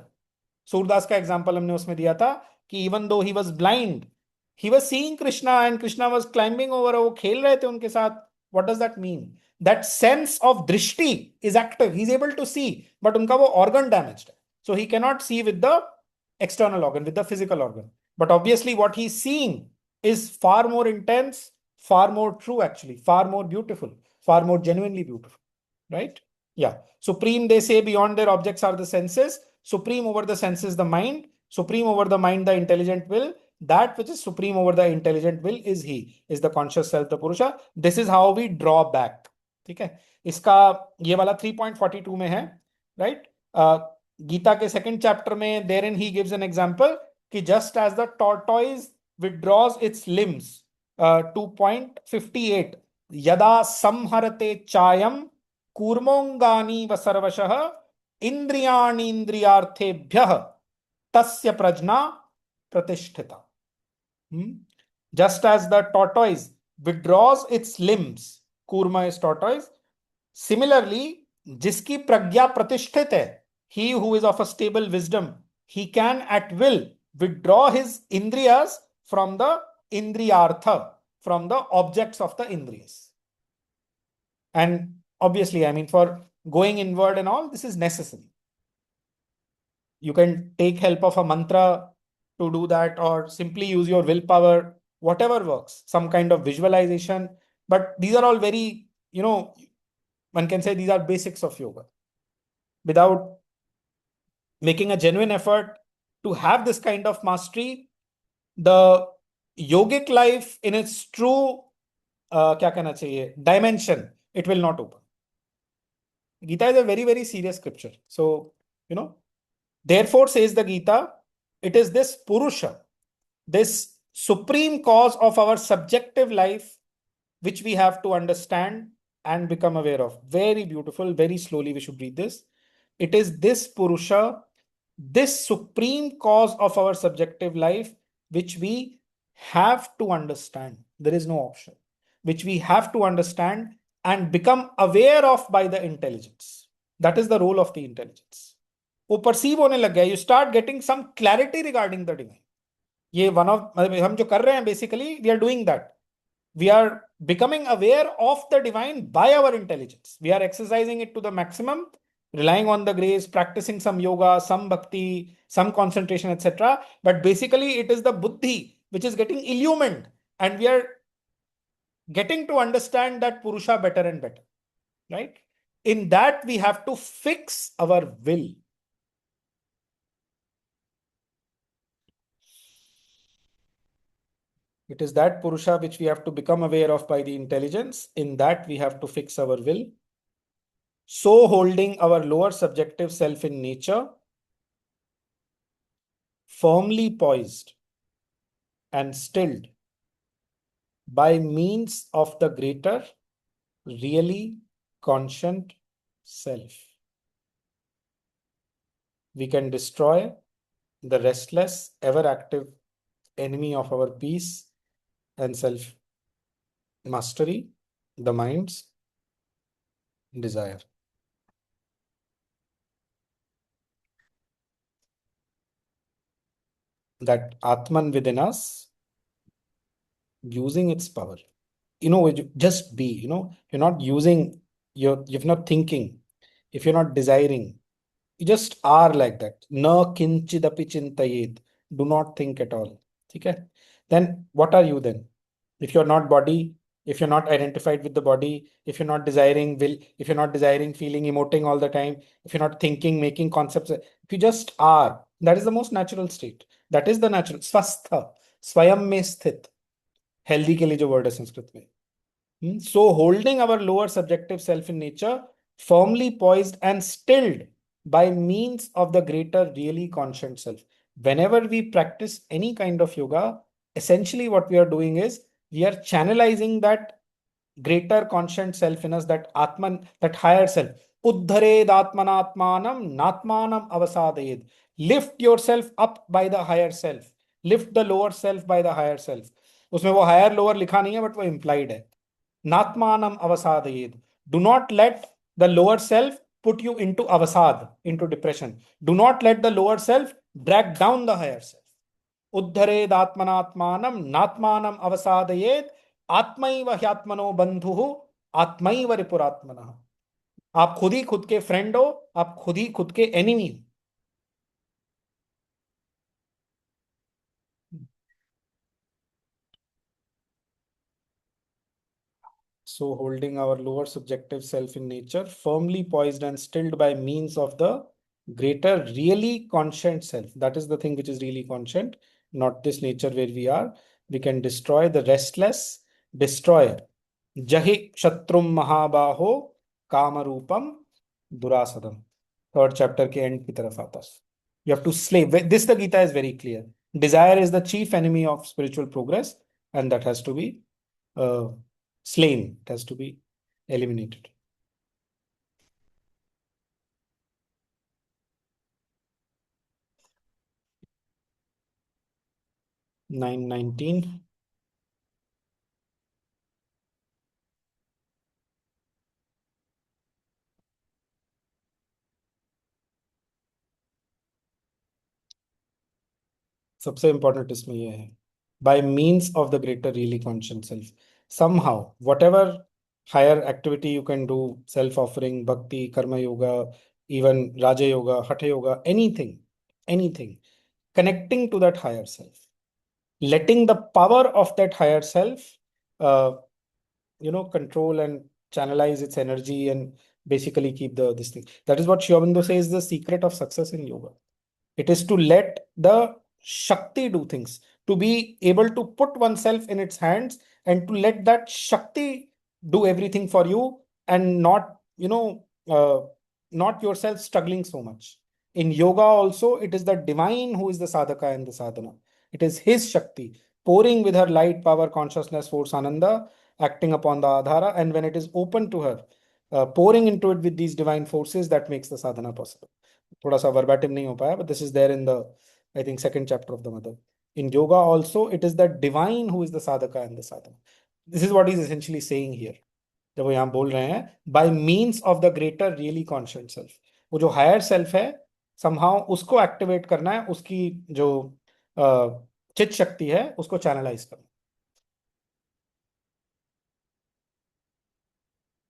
Surdas का एग्जाम्पल हमने उसमें दिया था कि even though he was blind, he was seeing Krishna and Krishna was climbing over. वो खेल रहे थे उनके साथ. What does that mean? That sense of drishti is active. He's able to see, but उनका वो organ damaged. So he cannot see with the external organ, with the physical organ. But obviously what he's seeing is far more intense, far more true actually, far more beautiful, far more genuinely beautiful, right? Yeah. Supreme, they say, beyond their objects are the senses. Supreme over the senses, the mind. Supreme over the mind, the intelligent will. That which is supreme over the intelligent will is he, is the conscious self, the Purusha. This is how we draw back. ठीक है, इसका ये वाला 3.42 में है, right? Gita के second chapter में therein he gives an example कि just as the tortoise withdraws its limbs, 2.58, यदा संहरते चायम कूर्मोंगानी व सर्वशः इंद्रियाणि इंद्रियार्थेभ्यः तस्य प्रज्ञा प्रतिष्ठिता. Just as the tortoise withdraws its limbs, Kurma is tortoise, similarly जिसकी प्रज्ञा प्रतिष्ठित है, he who is of a stable wisdom, he can at will withdraw his indriyas from the indriyartha, from the objects of the indriyas. And obviously, I mean, for going inward and all, this is necessary. You can take help of a mantra to do that, or simply use your willpower, whatever works, some kind of visualization. But these are all very, one can say these are basics of yoga. Without making a genuine effort to have this kind of mastery, the yogic life in its true क्या कहना चाहिए dimension, it will not open. Gita is a very, very serious scripture. So, therefore says the Gita, it is this Purusha, this supreme cause of our subjective life, which we have to understand and become aware of. Very beautiful, very slowly we should read this. It is this Purusha, this supreme cause of our subjective life, which we have to understand. There is no option. Which we have to understand and become aware of by the intelligence. That is the role of the intelligence. वो perceive होने लग गया. You start getting some clarity regarding the divine. ये हम जो कर रहे हैं, basically we are doing that. We are becoming aware of the divine by our intelligence. We are exercising it to the maximum, relying on the grace, practicing some yoga, some bhakti, some concentration, etc. But basically it is the buddhi which is getting illumined, and we are getting to understand that Purusha better and better, right? In that we have to fix our will. It is that Purusha which we have to become aware of by the intelligence. In that we have to fix our will. So holding our lower subjective self in nature, firmly poised and stilled by means of the greater, really conscient self, we can destroy the restless, ever active enemy of our peace and self mastery, the mind's desire. That Atman within us, using its power, just be, you're not using you're not thinking, if you're not desiring, you just are like that. Na kinchidapi chintayet, do not think at all. Okay? Then what are you then? If you're not body, if you're not identified with the body, if you're not desiring will, if you're not desiring, feeling, emoting all the time, if you're not thinking, making concepts, if you just are, that is the most natural state. That is the natural swastha, swayam mein sthit. Healthy के लिए जो word है संस्कृत में. So holding our lower subjective self in nature, firmly poised and stilled by means of the greater really conscient self. Whenever we practice any kind of yoga, essentially what we are doing is we are channelizing that greater conscient self in us, that Atman, that higher self. Uddhared atmanatmanam natmanam avasadayed. Lift yourself up by the higher self. Lift the lower self by the higher self. उसमें वो higher lower लिखा नहीं है but वो implied है. नात्मानम अवसादयेद. Do not let the lower self put you into avasad, into depression. Do not let the lower self drag down the higher self. उद्धरेद आत्मनात्मानम नात्मानम अवसादयेद आत्मैव ह्यात्मनो बंधुः आत्मैव रिपुरात्मनः. आप खुद ही खुद के फ्रेंड हो, आप खुद ही खुद के एनिमी हो. So holding our lower subjective self in nature, firmly poised and stilled by means of the greater really conscient self. That is the thing which is really conscient, not this nature where we are. We can destroy the restless, destroy Jahi Shatrum Mahabaho Kamarupam Durasadam. Third chapter के end की तरफ आता है. You have to slay. This the Gita is very clear. Desire is the chief enemy of spiritual progress, and that has to be slain. It has to be eliminated. Nine 19. सबसे important इसमें ये है. By means of the greater really conscious self. Somehow, whatever higher activity you can do, self-offering, bhakti, karma yoga, even Raja yoga, Hatha yoga, anything, connecting to that higher self, letting the power of that higher self, control and channelize its energy and basically keep this thing. That is what Sri Aurobindo says the secret of success in yoga. It is to let the Shakti do things, to be able to put oneself in its hands and to let that Shakti do everything for you and not, not yourself struggling so much. In yoga also, it is the divine who is the sadhaka and the sadhana. It is his Shakti pouring with her light, power, consciousness, force, ananda, acting upon the adhara. And when it is open to her, pouring into it with these divine forces, that makes the sadhana possible. थोड़ा सा verbatim नहीं हो पाया, but this is there in the, I think, second chapter of the Mother. In yoga also, it is the divine who is the sadhaka and the sadhana. This is what he's essentially saying here. जब वो यहाँ बोल रहे हैं by means of the greater really conscious self, वो जो higher self है somehow उसको activate करना है, उसकी जो चित शक्ति है उसको channelize करना.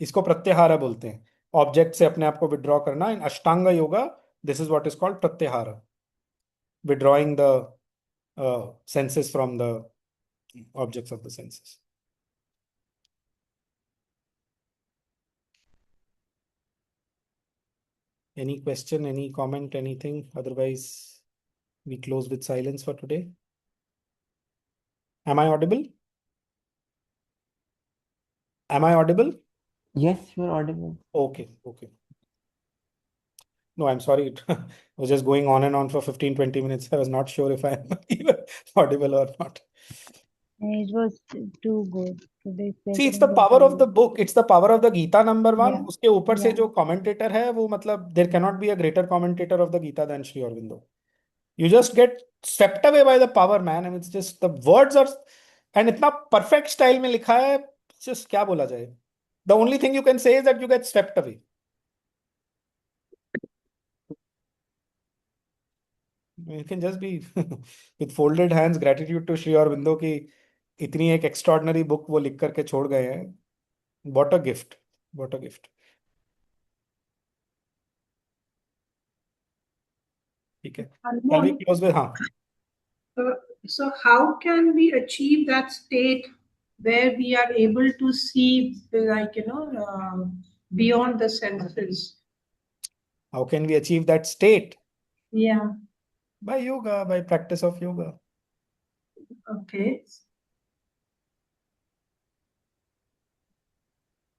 इसको प्रत्याहार बोलते हैं. ऑब्जेक्ट से अपने आप को विड्रॉ करना. इन अष्टांग yoga this is what is called प्रत्याहार, withdrawing the senses from the objects of the senses. Any question, any comment, anything? Otherwise, we close with silence for today. Am I audible? Am I audible? Yes, you're audible. Okay. No, I'm sorry. It was just going on and on for 15-20 minutes. I was not sure if I am even audible or not. It was too good. Today's See, it's session the was power of the very book. It's the power of the Gita number one. Yeah, उसके ऊपर से yeah. जो commentator है वो मतलब there cannot be a greater commentator of the Gita than Sri Aurobindo. You just get swept away by the power, man. I mean, it's just the words are and इतना perfect style में लिखा है. Just क्या बोला जाए? The only thing you can say is that you get swept away. You can just be with folded hands gratitude to Sri Aurobindo कि इतनी एक extraordinary book वो लिख करके छोड़ गए हैं. What a gift. What a gift. ठीक है. Shall we close with हाँ. So how can we achieve that state where we are able to see, like, beyond the senses? How can we achieve that state? Yeah. By yoga, by practice of yoga. Okay.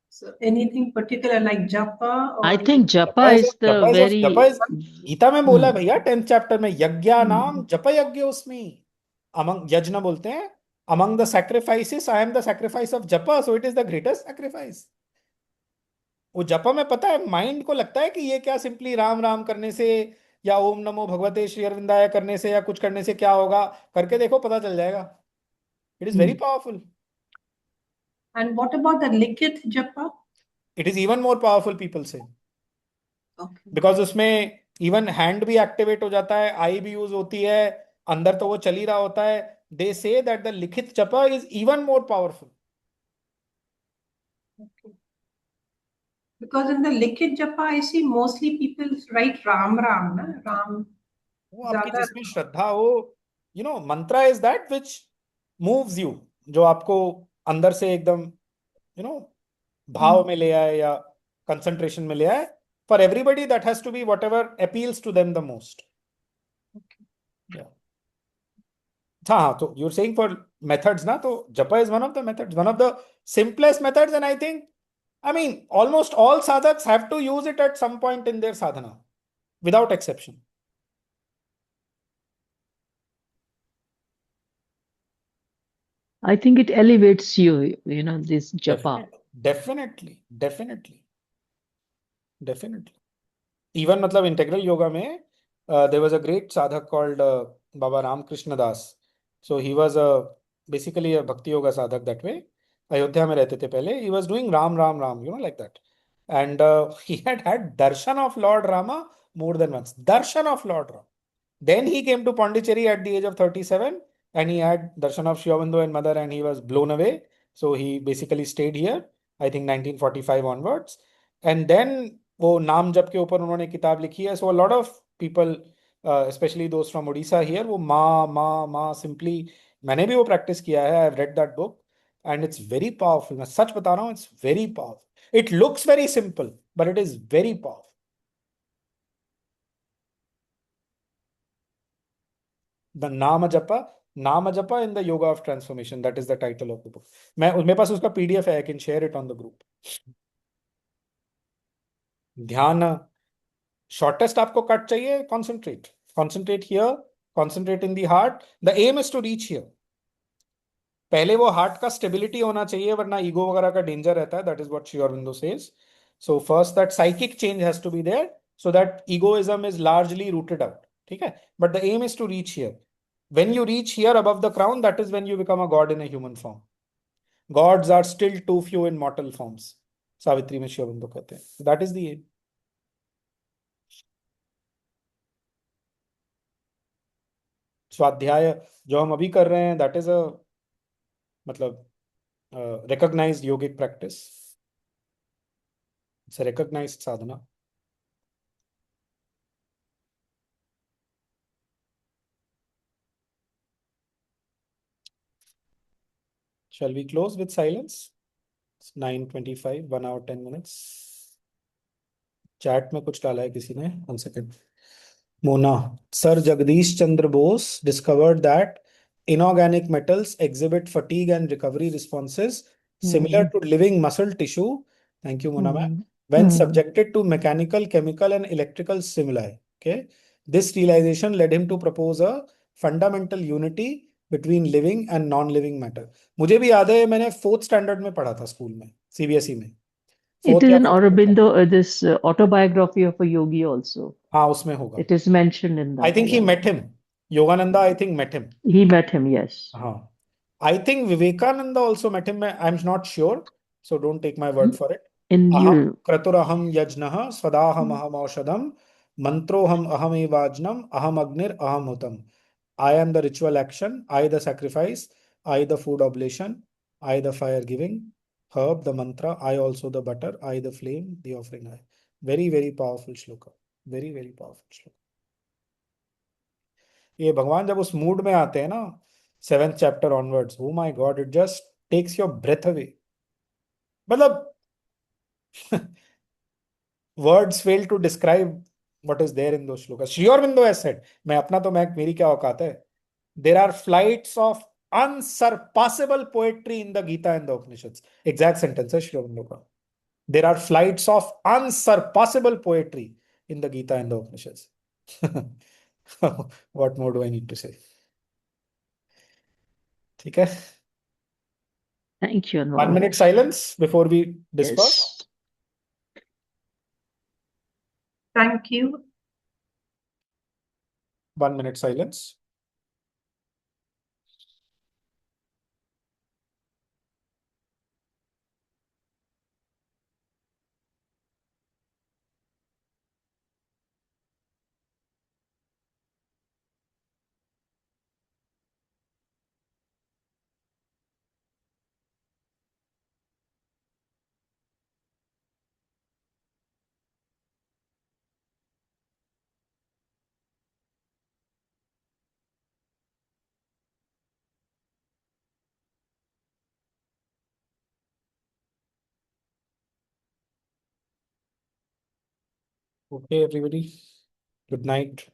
So anything particular like japa? Or I think japa is the very. जपा is Gita में बोला भैया 10th chapter में यज्ञा नाम जप यज्ञ उसमें among यज्ञ बोलते हैं among the sacrifices I am the sacrifice of japa, so it is the greatest sacrifice. वो जपा में पता है माइंड को लगता है कि ये क्या सिंपली राम राम करने से या ओम नमो भगवते श्री अरविंदाय करने से या कुछ करने से क्या होगा, करके देखो पता चल जाएगा. It is very powerful. And what about the Likit Japa? It is even more powerful, people say. Okay. Because उसमें even hand भी activate हो जाता है, eye भी use होती है, अंदर तो वो चल ही रहा होता है. They say that the लिखित जपा is even more powerful. Okay. Because in the Likit Japa, I see mostly people write Ram Ram, na? Ram. वो आपकी ज़्यादा जिसमें श्रद्धा हो, mantra is that which moves you, जो आपको अंदर से एकदम भाव में ले आए या concentration में ले आए. For everybody, that has to be whatever appeals to them the most. Okay. Yeah. हाँ, तो you're saying for methods ना, तो japa is one of the methods, one of the simplest methods, and I mean, almost all sadhaks have to use it at some point in their sadhana, without exception. I think it elevates you, this japa. Definitely. Even मतलब integral yoga में, there was a great sadhak called Baba Ramakrishna Das. So he was basically a bhakti yoga sadhak that way. Ayodhya में रहते थे पहले. He was doing Ram, like that. And he had darshan of Lord Rama more than once. Darshan of Lord Rama. Then he came to Pondicherry at the age of 37 and he had darshan of Sri Aurobindo and mother and he was blown away. So he basically stayed here, I think 1945 onwards. And then वो नाम जप के ऊपर उन्होंने किताब लिखी है. So a lot of people, especially those from Odisha here, वो माँ simply, मैंने भी वो practice किया है. I've read that book and it's very powerful. मैं सच बता रहा हूँ, it's very powerful. It looks very simple, but it is very powerful. The Nama Japa in the Yoga of Transformation. That is the title of the book. मेरे पास उसका PDF है. I can share it on the group. ध्यान shortest आपको cut चाहिए. Concentrate here. Concentrate in the heart. The aim is to reach here. पहले वो heart का stability होना चाहिए, वरना ईगो वगैरह का डेंजर रहता है. That is what Sri Aurobindo says. So first that psychic change has to be there, so that egoism is largely rooted out. ठीक है? But the aim is to reach here. When you reach here above the crown, that is when you become a god in a human form. Gods are still too few in mortal forms. Savitri में श्री अरविंदो कहते हैं. That is the aim. स्वाध्याय जो हम अभी कर रहे हैं, that is a मतलब recognized yogic practice. It's a recognized sadhana. Shall we close with silence? It's 9:25, 1 hour 10 minutes. Chat में कुछ डाला है किसी ने. 1 second. Mona, Sir Jagdish Chandra Bose discovered that inorganic metals exhibit fatigue and recovery responses similar to living muscle tissue. Thank you, Mona ma'am. When subjected to mechanical, chemical, and electrical stimuli. Okay, this realization led him to propose a fundamental unity between living and non-living matter. मुझे भी याद है, मैंने 4th standard में पढ़ा था school में, CBSE में. It is an Aurobindo, this autobiography of a yogi also. हाँ, उसमें होगा. It is mentioned in that. I think he met him. Yogananda, I think, met him. He met him, yes. I think Vivekananda also met him. I'm not sure, so don't take my word for it. In Aham you, kraturaham yajnaha swadaham aham aushadam mantroham aham evajnam aham agnir aham hutam. I am the ritual action, I the sacrifice, I the food oblation, I the fire giving, herb the mantra, I also the butter, I the flame, the offering. Very, very powerful shloka. Very, very powerful shloka. ये भगवान जब उस mood में आते हैं ना, 7th chapter onwards, oh my God, it just takes your breath away. मतलब words fail to describe what is there in those shlokas. Sri Aurobindo has said, मैं अपना तो मैं मेरी क्या औकात है. There are flights of unsurpassable poetry in the Gita and the Upanishads. Exact sentence है Sri Aurobindo का. There are flights of unsurpassable poetry in the Gita and the Upanishads. What more do I need to say? ठीक है. thank you. 1 minute silence before we disperse. Yes. Thank you. 1 minute silence. Okay, everybody. Good night.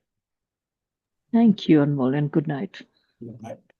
Thank you, Anmol, and good night. Good night.